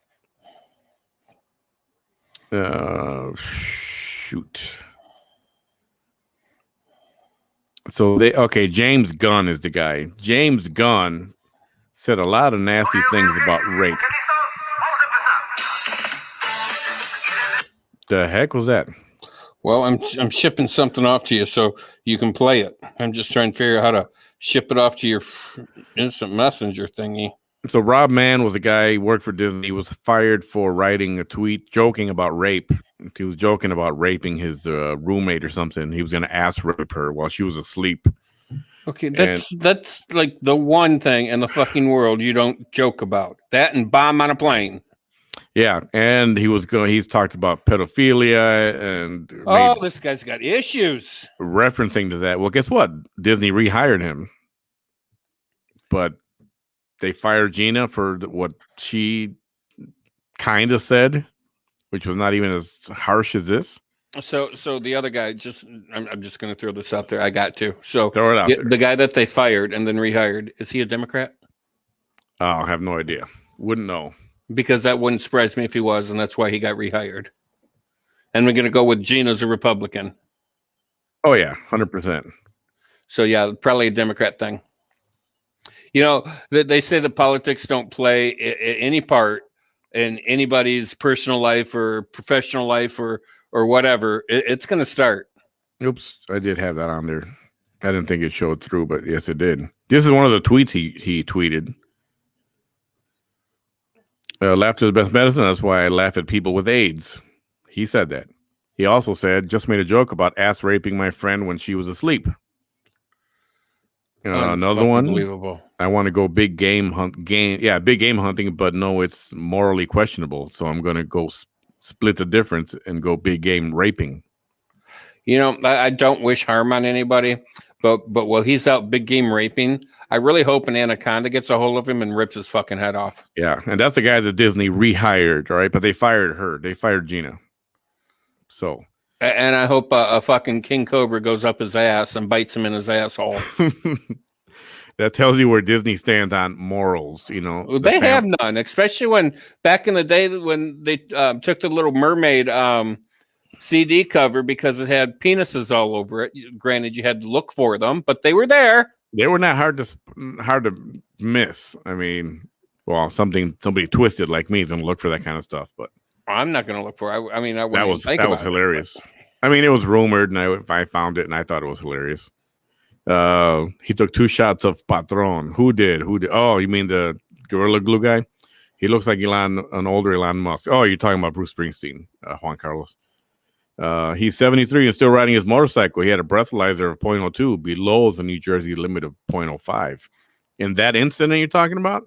Shoot. So James Gunn is the guy. James Gunn said a lot of nasty things about rape. The heck was that? Well, I'm shipping something off to you so you can play it. I'm just trying to figure out how to ship it off to your instant messenger thingy. So Rob Mann was a guy who worked for Disney. He was fired for writing a tweet joking about rape. He was joking about raping his roommate or something. He was going to ass rape her while she was asleep. Okay, that's like the one thing in the fucking world you don't joke about. That and bomb on a plane. Yeah, and he's talked about pedophilia and this guy's got issues. Referencing to that. Well, guess what? Disney rehired him. But they fired Gina for what she kind of said, which was not even as harsh as this. So the other guy, I'm just going to throw this out there. I got to. So throw it out there. The guy that they fired and then rehired, is he a Democrat? Oh, I have no idea. Wouldn't know. Because that wouldn't surprise me if he was, and that's why he got rehired. And we're going to go with Gina's a Republican. Oh, yeah, 100%. So, yeah, probably a Democrat thing. They say that politics don't play any part in anybody's personal life or professional life or whatever. It's going to start. Oops, I did have that on there. I didn't think it showed through, but yes, it did. This is one of the tweets he tweeted. Laughter is the best medicine. That's why I laugh at people with AIDS. He said that. He also said, just made a joke about ass raping my friend when she was asleep. Another one. Unbelievable. I want to go big game hunting, but no, it's morally questionable. So I'm going to go split the difference and go big game raping. You know, I don't wish harm on anybody, but while he's out big game raping, I really hope an anaconda gets a hold of him and rips his fucking head off. Yeah, and that's the guy that Disney rehired, all right? But they fired her. They fired Gina. So. And I hope a fucking king cobra goes up his ass and bites him in his asshole. That tells you where Disney stands on morals, you know. Well, they have none, especially when back in the day when they took the Little Mermaid CD cover because it had penises all over it. Granted, you had to look for them, but they were there. They were not hard to miss. I mean, well, somebody twisted like me is gonna look for that kind of stuff, but I'm not gonna look for it. I mean, that was hilarious. I mean, it was rumored, and I found it, and I thought it was hilarious. He took 2 shots of Patron. Who did? Oh, you mean the Gorilla Glue guy? He looks like an older Elon Musk. Oh, you're talking about Bruce Springsteen, Juan Carlos. He's 73 and still riding his motorcycle. He had a breathalyzer of 0.02 below the New Jersey limit of 0.05. In that incident you're talking about,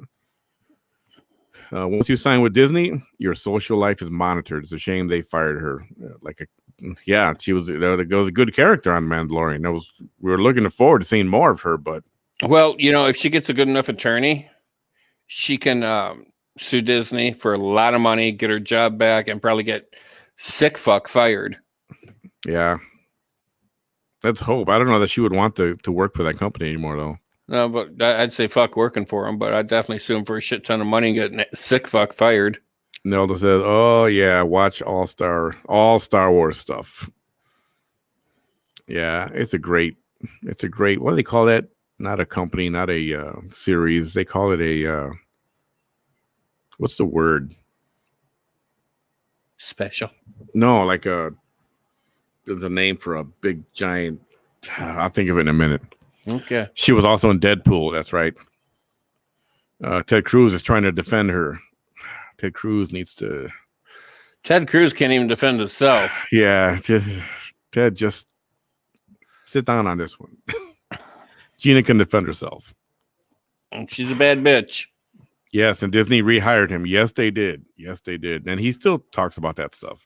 once you sign with Disney, your social life is monitored. It's a shame they fired her. She was a good character on Mandalorian. We were looking forward to seeing more of her, but well, you know, if she gets a good enough attorney, she can sue Disney for a lot of money, get her job back, and probably get sick fuck fired. Yeah, let's hope. I don't know that she would want to work for that company anymore, though. No, but I'd say fuck working for him, but I'd definitely sue him for a shit ton of money and get sick fuck fired. Nelda says, "Oh yeah, watch all Star Wars stuff." Yeah, it's a great. What do they call that? Not a company, not a series. They call it a. What's the word? Special. No, like there's a name for a big giant. I'll think of it in a minute. Okay. She was also in Deadpool. That's right. Ted Cruz is trying to defend her. Ted Cruz can't even defend himself. Yeah, Ted, just sit down on this one. Gina can defend herself. She's a bad bitch. Yes, and Disney rehired him. Yes, they did. And he still talks about that stuff.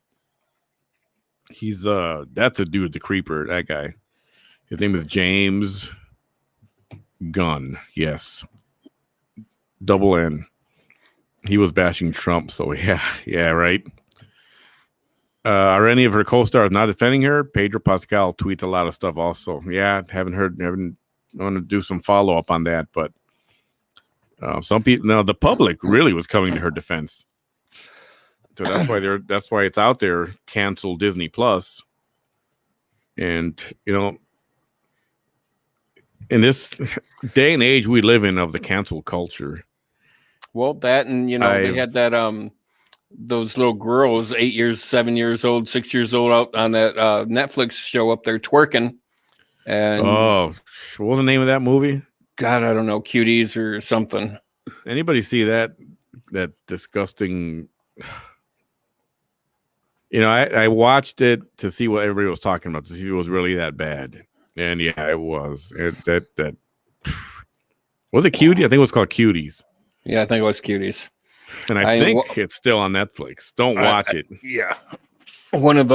He's that's a dude, the creeper, that guy. His name is James Gunn. Yes. Double N. He was bashing Trump, so yeah, right. Are any of her co-stars not defending her? Pedro Pascal tweets a lot of stuff also. Yeah, haven't want to do some follow-up on that, but some people, now the public really was coming to her defense. So that's why it's out there, cancel Disney Plus. And, you know, in this day and age we live in of the cancel culture. Well, that, and you know, they had that those little girls, 8 years, 7 years old, 6 years old, out on that Netflix show up there twerking. And what was the name of that movie? God, I don't know, Cuties or something. Anybody see that disgusting? You know, I watched it to see what everybody was talking about, to see if it was really that bad. And yeah, it was. That was it Cutie? I think it was called Cuties. Yeah, I think it was Cuties. And I think it's still on Netflix. Don't watch it. Yeah. One of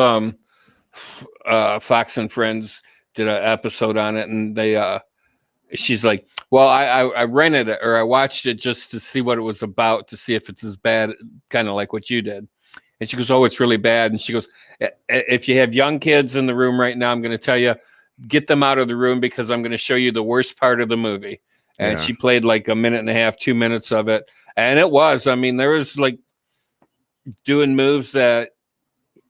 Fox and Friends did an episode on it, and they she's like, well, I rented it, or I watched it just to see what it was about, to see if it's as bad, kind of like what you did. And she goes, oh, it's really bad. And she goes, if you have young kids in the room right now, I'm going to tell you, get them out of the room, because I'm going to show you the worst part of the movie. And she played like a minute and a half, 2 minutes of it. And it was, I mean, there was like doing moves that.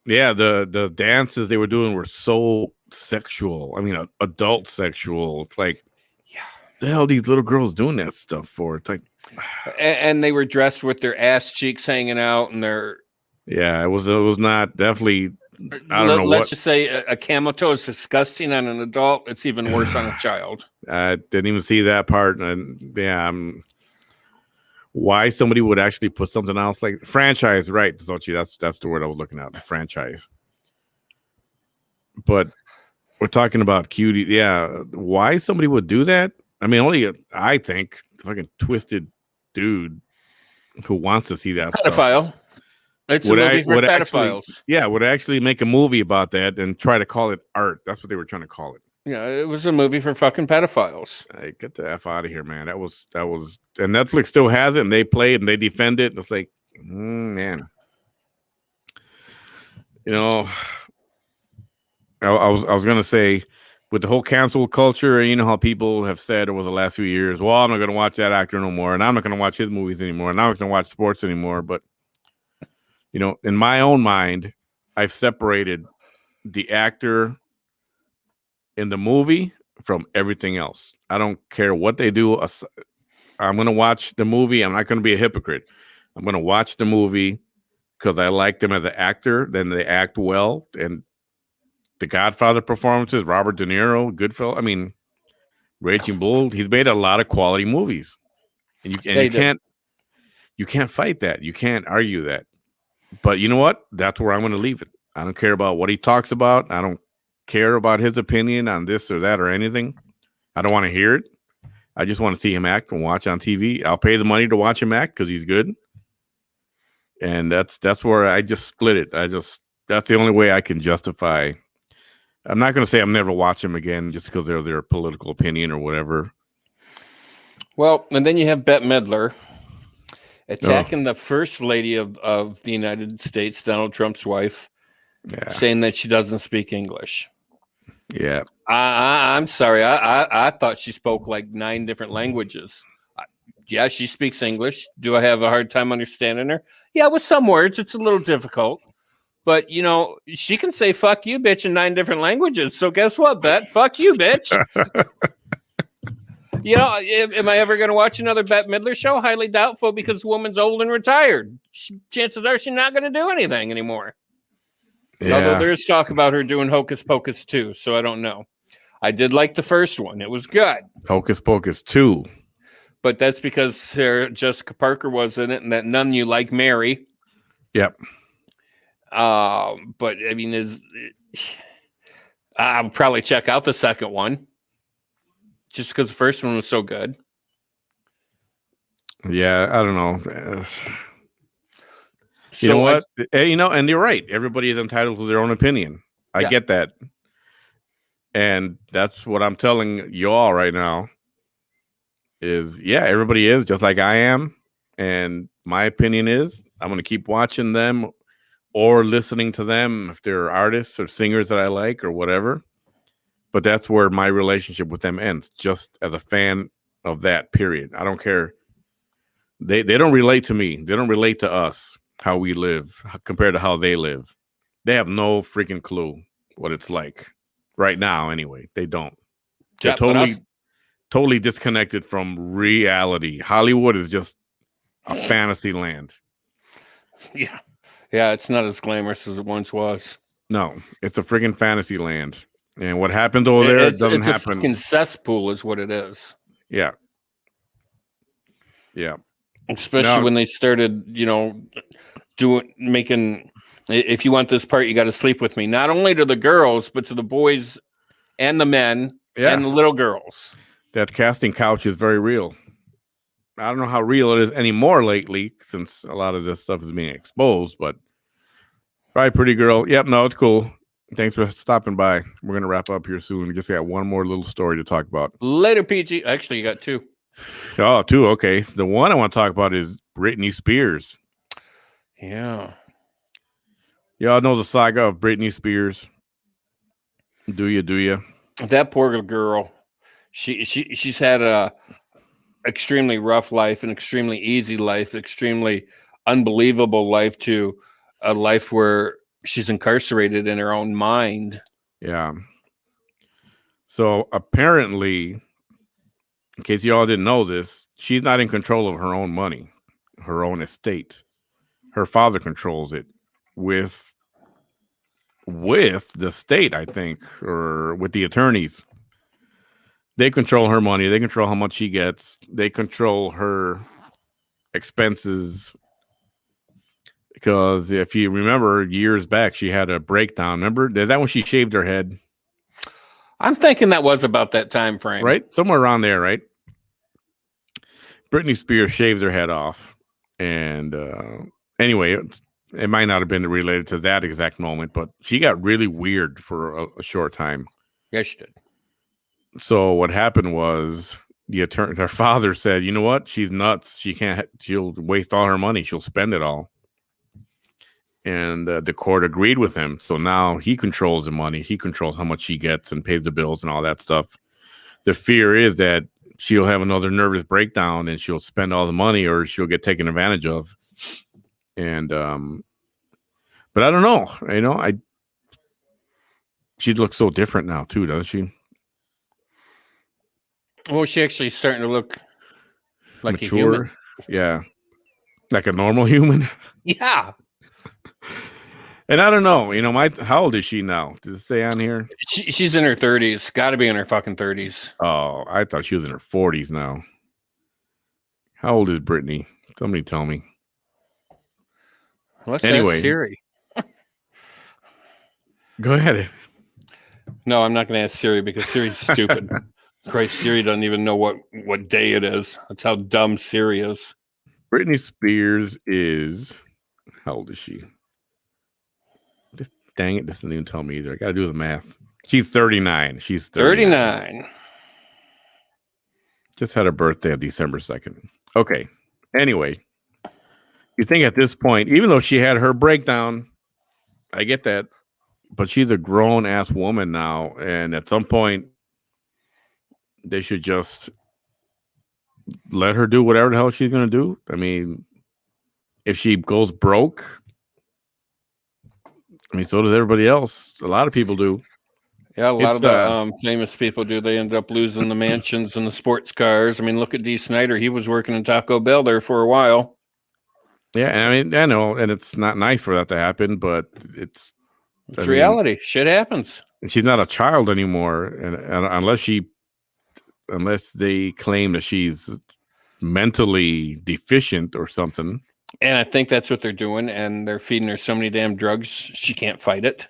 Yeah, the dances they were doing were so sexual. I mean, adult sexual. It's like, the hell these little girls doing that stuff for? It's like, and they were dressed with their ass cheeks hanging out, and their. Yeah, it was not definitely. I don't know. Let's just say a camel toe is disgusting on an adult. It's even worse on a child. I didn't even see that part, and why somebody would actually put something else like franchise, right? That's the word I was looking at, franchise. But we're talking about Cutie. Yeah, why somebody would do that? I mean, only I think fucking twisted dude who wants to see that stuff Pedophile. It's a movie for pedophiles. would actually make a movie about that and try to call it art. That's what they were trying to call it. Yeah, it was a movie for fucking pedophiles. Hey, get the F out of here, man. That was, and Netflix still has it, and they play it and they defend it. It's like, man, you know, I was gonna say, with the whole cancel culture, you know how people have said over the last few years, well, I'm not gonna watch that actor no more, and I'm not gonna watch his movies anymore, and I'm not gonna watch sports anymore. But you know, in my own mind, I've separated the actor in the movie from everything else. I don't care what they do. I'm going to watch the movie. I'm not going to be a hypocrite. I'm going to watch the movie because I like them as an actor. Then they act well. And the Godfather performances, Robert De Niro, Goodfellas. I mean, Raging Bull. He's made a lot of quality movies, and you can't fight that. You can't argue that. But you know what? That's where I'm going to leave it. I don't care about what he talks about. I don't care about his opinion on this or that or anything. I don't want to hear it. I just want to see him act and watch on TV. I'll pay the money to watch him act because he's good. And that's where I just split it. That's the only way I can justify. I'm not going to say I'm never watch him again just because they're their political opinion or whatever. Well, and then you have Bette Midler attacking the first lady of the United States, Donald Trump's wife, saying that she doesn't speak English. Yeah. I'm sorry. I thought she spoke like 9 different languages. Yeah, she speaks English. Do I have a hard time understanding her? Yeah, with some words, it's a little difficult. But, you know, she can say fuck you, bitch, in 9 different languages. So guess what, Bet? Fuck you, bitch. You know, am I ever going to watch another Bette Midler show? Highly doubtful because the woman's old and retired. Chances are she's not going to do anything anymore. Yeah. Although there's talk about her doing Hocus Pocus 2, so I don't know. I did like the first one. It was good. Hocus Pocus 2. But that's because Sarah Jessica Parker was in it and that None You Like Mary. Yep. But, I mean, I'll probably check out the second one just because the first one was so good. Yeah, I don't know. You know what? You know, and you're right. Everybody is entitled to their own opinion. I get that. And that's what I'm telling you all right now is, everybody is just like I am. And my opinion is I'm going to keep watching them or listening to them if they're artists or singers that I like or whatever. But that's where my relationship with them ends, just as a fan of that, period. I don't care. They don't relate to me. They don't relate to us. How we live compared to how they live. They have no freaking clue what it's like right now. Anyway, they don't. They're totally disconnected from reality. Hollywood is just a fantasy land. Yeah. It's not as glamorous as it once was. No, it's a freaking fantasy land. And what happened over there doesn't happen. It's a fucking cesspool is what it is. Yeah. Yeah. Especially when they started, you know, making, if you want this part, you got to sleep with me. Not only to the girls, but to the boys and the men and the little girls. That casting couch is very real. I don't know how real it is anymore lately, since a lot of this stuff is being exposed, but probably pretty girl. Yep, no, it's cool. Thanks for stopping by. We're going to wrap up here soon. We just got one more little story to talk about. Later, PG. Actually, you got 2. Oh, 2. Okay. The one I want to talk about is Britney Spears. Yeah. Y'all know the saga of Britney Spears. Do you? That poor girl. She's had a extremely rough life, an extremely easy life, extremely unbelievable life to a life where she's incarcerated in her own mind. Yeah. So apparently, in case y'all didn't know this, she's not in control of her own money, her own estate. Her father controls it with the state, I think, or with the attorneys. They control her money. They control how much she gets. They control her expenses. Because if you remember years back, she had a breakdown. Remember? Is that when she shaved her head? I'm thinking that was about that time frame. Right? Somewhere around there, right? Britney Spears shaved her head off, and anyway, it might not have been related to that exact moment, but she got really weird for a short time. Yes, she did. So what happened was her father said, "You know what? She's nuts. She'll waste all her money. She'll spend it all." And the court agreed with him. So now he controls the money. He controls how much she gets and pays the bills and all that stuff. The fear is that she'll have another nervous breakdown and she'll spend all the money, or she'll get taken advantage of. And but I don't know. She looks so different now too, doesn't she? Well, she actually starting to look like Mature. a human. Yeah, like a normal human. Yeah. And I don't know. How old is she now? Does it say on here? She's in her 30s. Got to be in her fucking 30s. Oh, I thought she was in her 40s now. How old is Britney? Somebody tell me. Let's Anyway. ask Siri. Go ahead. No, I'm not going to ask Siri because Siri's stupid. Christ, Siri doesn't even know what day it is. That's how dumb Siri is. Britney Spears is... How old is she? Dang it, this doesn't even tell me either. I got to do the math. She's 39. She's 39. Just had her birthday on December 2nd. Okay. Anyway, you think at this point, even though she had her breakdown, I get that, but she's a grown-ass woman now, and at some point, they should just let her do whatever the hell she's going to do. I mean, if she goes broke... so does everybody else. A lot of people do. Yeah, a lot of the famous people do. They end up losing the mansions and the sports cars. I mean, look at Dee Snider. He was working in Taco Bell there for a while. Yeah, and I know, and it's not nice for that to happen, but it's reality. Shit happens. She's not a child anymore, and unless they claim that she's mentally deficient or something. And I think that's what they're doing, and they're feeding her so many damn drugs, she can't fight it.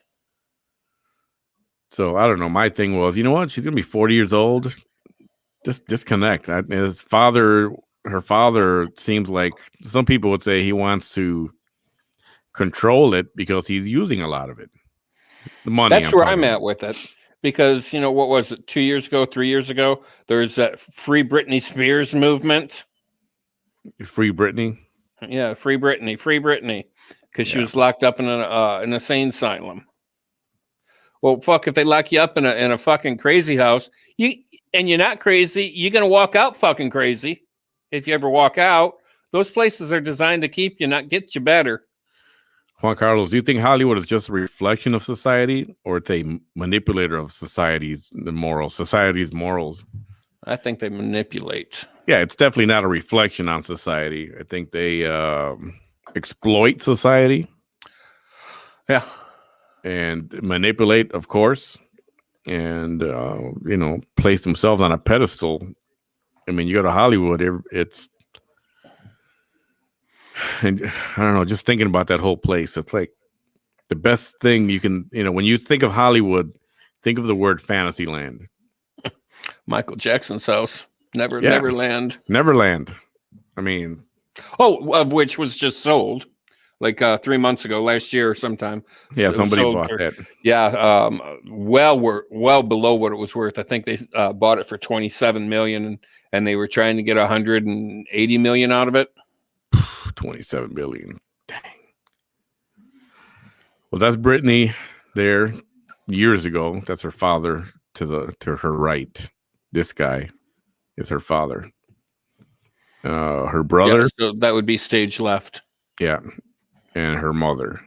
So, I don't know. My thing was, you know what? She's going to be 40 years old. Just disconnect. Her father seems like some people would say he wants to control it because he's using a lot of it. The money. That's where I'm at with it. Because, what was it, 2 years ago, 3 years ago? There's that Free Britney Spears movement. Free Britney? Yeah, free Britney, because she was locked up in an insane asylum. Well, fuck, if they lock you up in a fucking crazy house, you're not crazy, you're gonna walk out fucking crazy. If you ever walk out, those places are designed to keep you, not get you better. Juan Carlos, do you think Hollywood is just a reflection of society, or it's a manipulator of society's morals? I think they manipulate. Yeah, it's definitely not a reflection on society. I think they exploit society. Yeah. And manipulate, of course. And, place themselves on a pedestal. I mean, you go to Hollywood, and I don't know, just thinking about that whole place, it's like the best thing you can, when you think of Hollywood, think of the word Fantasyland. Michael Jackson's house. Neverland. Neverland. I mean, of which was just sold like 3 months ago, last year or sometime. Yeah, somebody bought that. Yeah, well below what it was worth. I think they bought it for $27 million, and they were trying to get $180 million out of it. $27 million. Dang. Well, that's Britney there years ago. That's her father to her right. This guy is her father. Her brother. Yeah, so that would be stage left. Yeah. And her mother.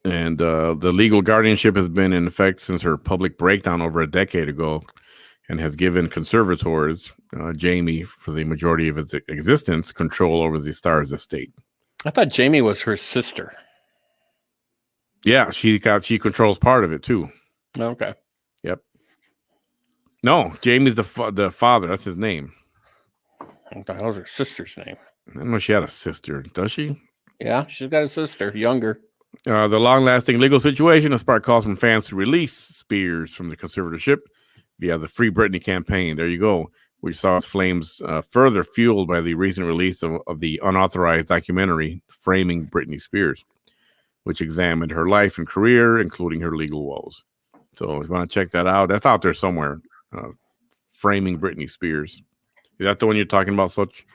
And the legal guardianship has been in effect since her public breakdown over a decade ago, and has given conservators, Jamie, for the majority of its existence, control over the star's estate. I thought Jamie was her sister. Yeah, she controls part of it too. Okay. Yep. No, Jamie's the father. That's his name. What the hell's her sister's name? I don't know if she had a sister. Does she? Yeah, she's got a sister, younger. The long-lasting legal situation has sparked calls from fans to release Spears from the conservatorship, via the Free Britney campaign. There you go. We saw its flames further fueled by the recent release of the unauthorized documentary Framing Britney Spears, which examined her life and career, including her legal woes. So if you want to check that out, that's out there somewhere. Framing Britney Spears. Is that the one you're talking about, Such?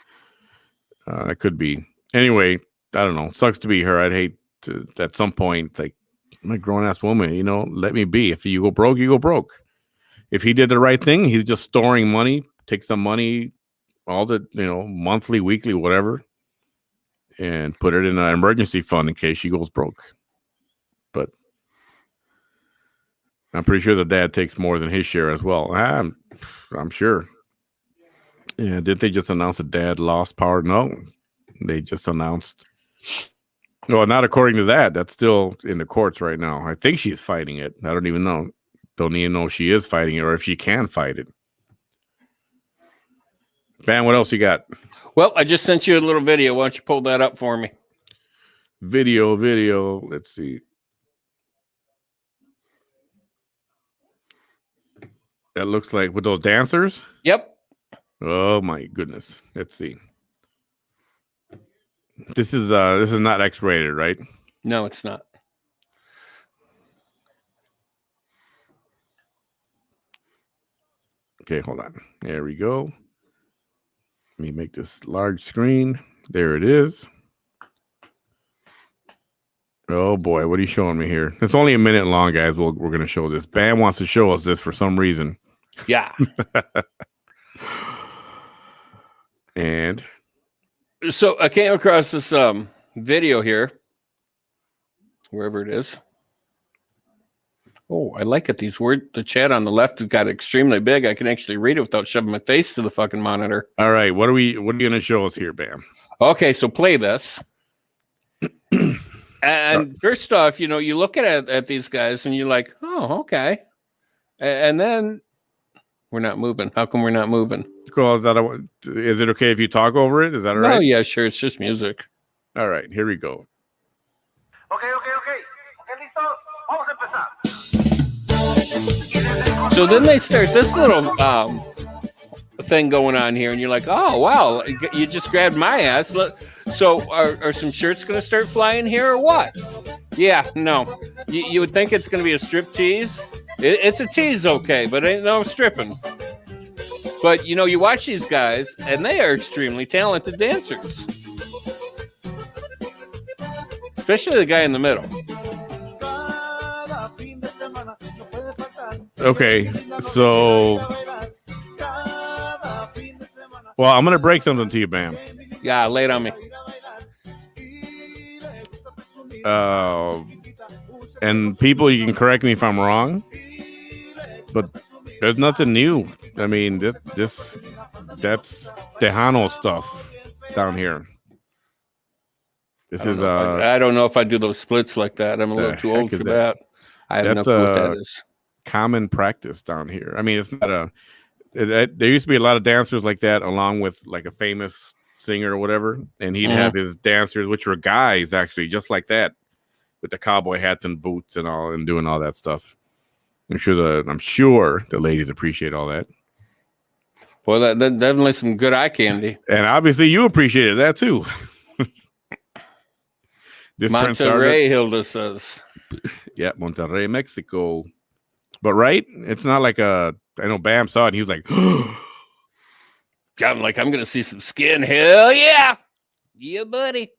That could be. Anyway, I don't know. Sucks to be her. I'd hate to, at some point, like, I'm a grown-ass woman, you know, let me be. If you go broke, you go broke. If he did the right thing, he's just storing money, take some money, all the, you know, monthly, weekly, whatever, and put it in an emergency fund in case she goes broke. But I'm pretty sure the dad takes more than his share as well. I'm sure. Yeah, didn't they just announce that dad lost power? No, they just announced. Well, not according to that. That's still in the courts right now. I think she's fighting it. I don't even know. Don't even know if she is fighting it or if she can fight it. Bam, what else you got? Well, I just sent you a little video. Why don't you pull that up for me? Video. Let's see. That looks like with those dancers? Yep. Oh my goodness. Let's see. This is not X-rated, right? No, it's not. Okay, hold on. There we go. Let me make this large screen. There it is. Oh boy, what are you showing me here? It's only a minute long, guys. We're going to show this. Bam wants to show us this for some reason. Yeah. And so I came across this video here, wherever it is. Oh, I like it. The chat on the left got extremely big. I can actually read it without shoving my face to the fucking monitor. All right, what are you going to show us here, Bam? Okay, so play this. And first off, you know, you look at these guys and you're like, oh, okay. And then we're not moving. How come we're not moving? Cool. Is it okay if you talk over it? Is that all right? Oh, yeah, sure. It's just music. All right, here we go. Okay. Listo. Vamos a empezar. So then they start this little thing going on here, and you're like, oh, wow, you just grabbed my ass. So are some shirts going to start flying here or what? Yeah, no. You would think it's going to be a strip tease. It's a tease, okay, but ain't no stripping. But, you know, you watch these guys, and they are extremely talented dancers. Especially the guy in the middle. Okay, so... Well, I'm going to break something to you, Bam. Yeah, lay it on me. And people, you can correct me if I'm wrong, but there's nothing new. I mean, that's Tejano stuff down here. This is I don't know if I do those splits like that. I'm a little too old for that. I have no clue what that is. Common practice down here. I mean, it's not there used to be a lot of dancers like that, along with like a famous singer or whatever, and he'd have his dancers, which were guys actually, just like that, with the cowboy hats and boots and all, and doing all that stuff. I'm sure the ladies appreciate all that. Well, that's definitely some good eye candy. And obviously, you appreciated that too. This Monterrey, Hilda says. Yeah, Monterrey, Mexico. But right, it's not like I know Bam saw it and he was like, I'm like, I'm gonna see some skin. Hell yeah. Yeah, buddy.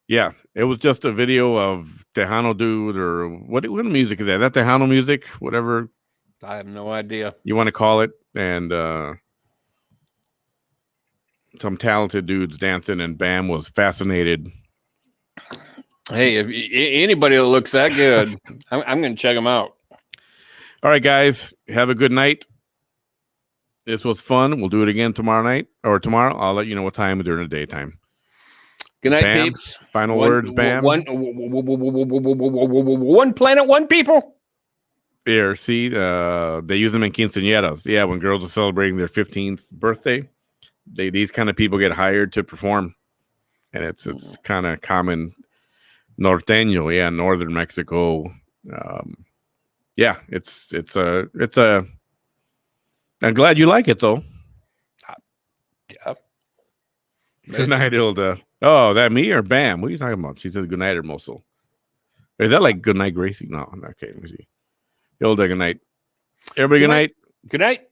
Yeah, it was just a video of Tejano dude, or what music is that? Is that Tejano music? Whatever. I have no idea. You want to call it. And some talented dudes dancing, and Bam was fascinated. Hey, if anybody that looks that good, I'm going to check them out. All right, guys, have a good night. This was fun. We'll do it again tomorrow night or tomorrow. I'll let you know what time during the daytime. Good night, Bam. peeps. Final words, Bam. One planet, one people. Here, see, they use them in quinceañeras. Yeah, when girls are celebrating their 15th birthday, these kind of people get hired to perform, and it's kind of common. Norteño, yeah, northern Mexico. Yeah, it's a I'm glad you like it though. Yeah. Good night, Hilda. Oh, that me or Bam? What are you talking about? She says good night, Hermoso. Is that like good night, Gracie? No, okay. Let me see. Hilda, good night. Everybody, good night. Good night.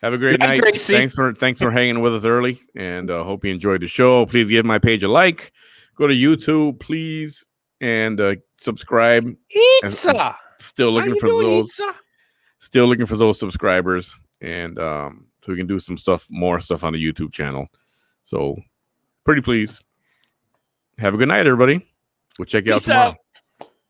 Have a great Good night, night. Gracie. Thanks for hanging with us early, and hope you enjoyed the show. Please give my page a like. Go to YouTube, please, and subscribe. Pizza. Still How looking you for doing, those. Pizza? Still looking for those subscribers, and so we can do some stuff, more stuff on the YouTube channel. So, pretty please. Have a good night, everybody. We'll check you out Peace tomorrow. out.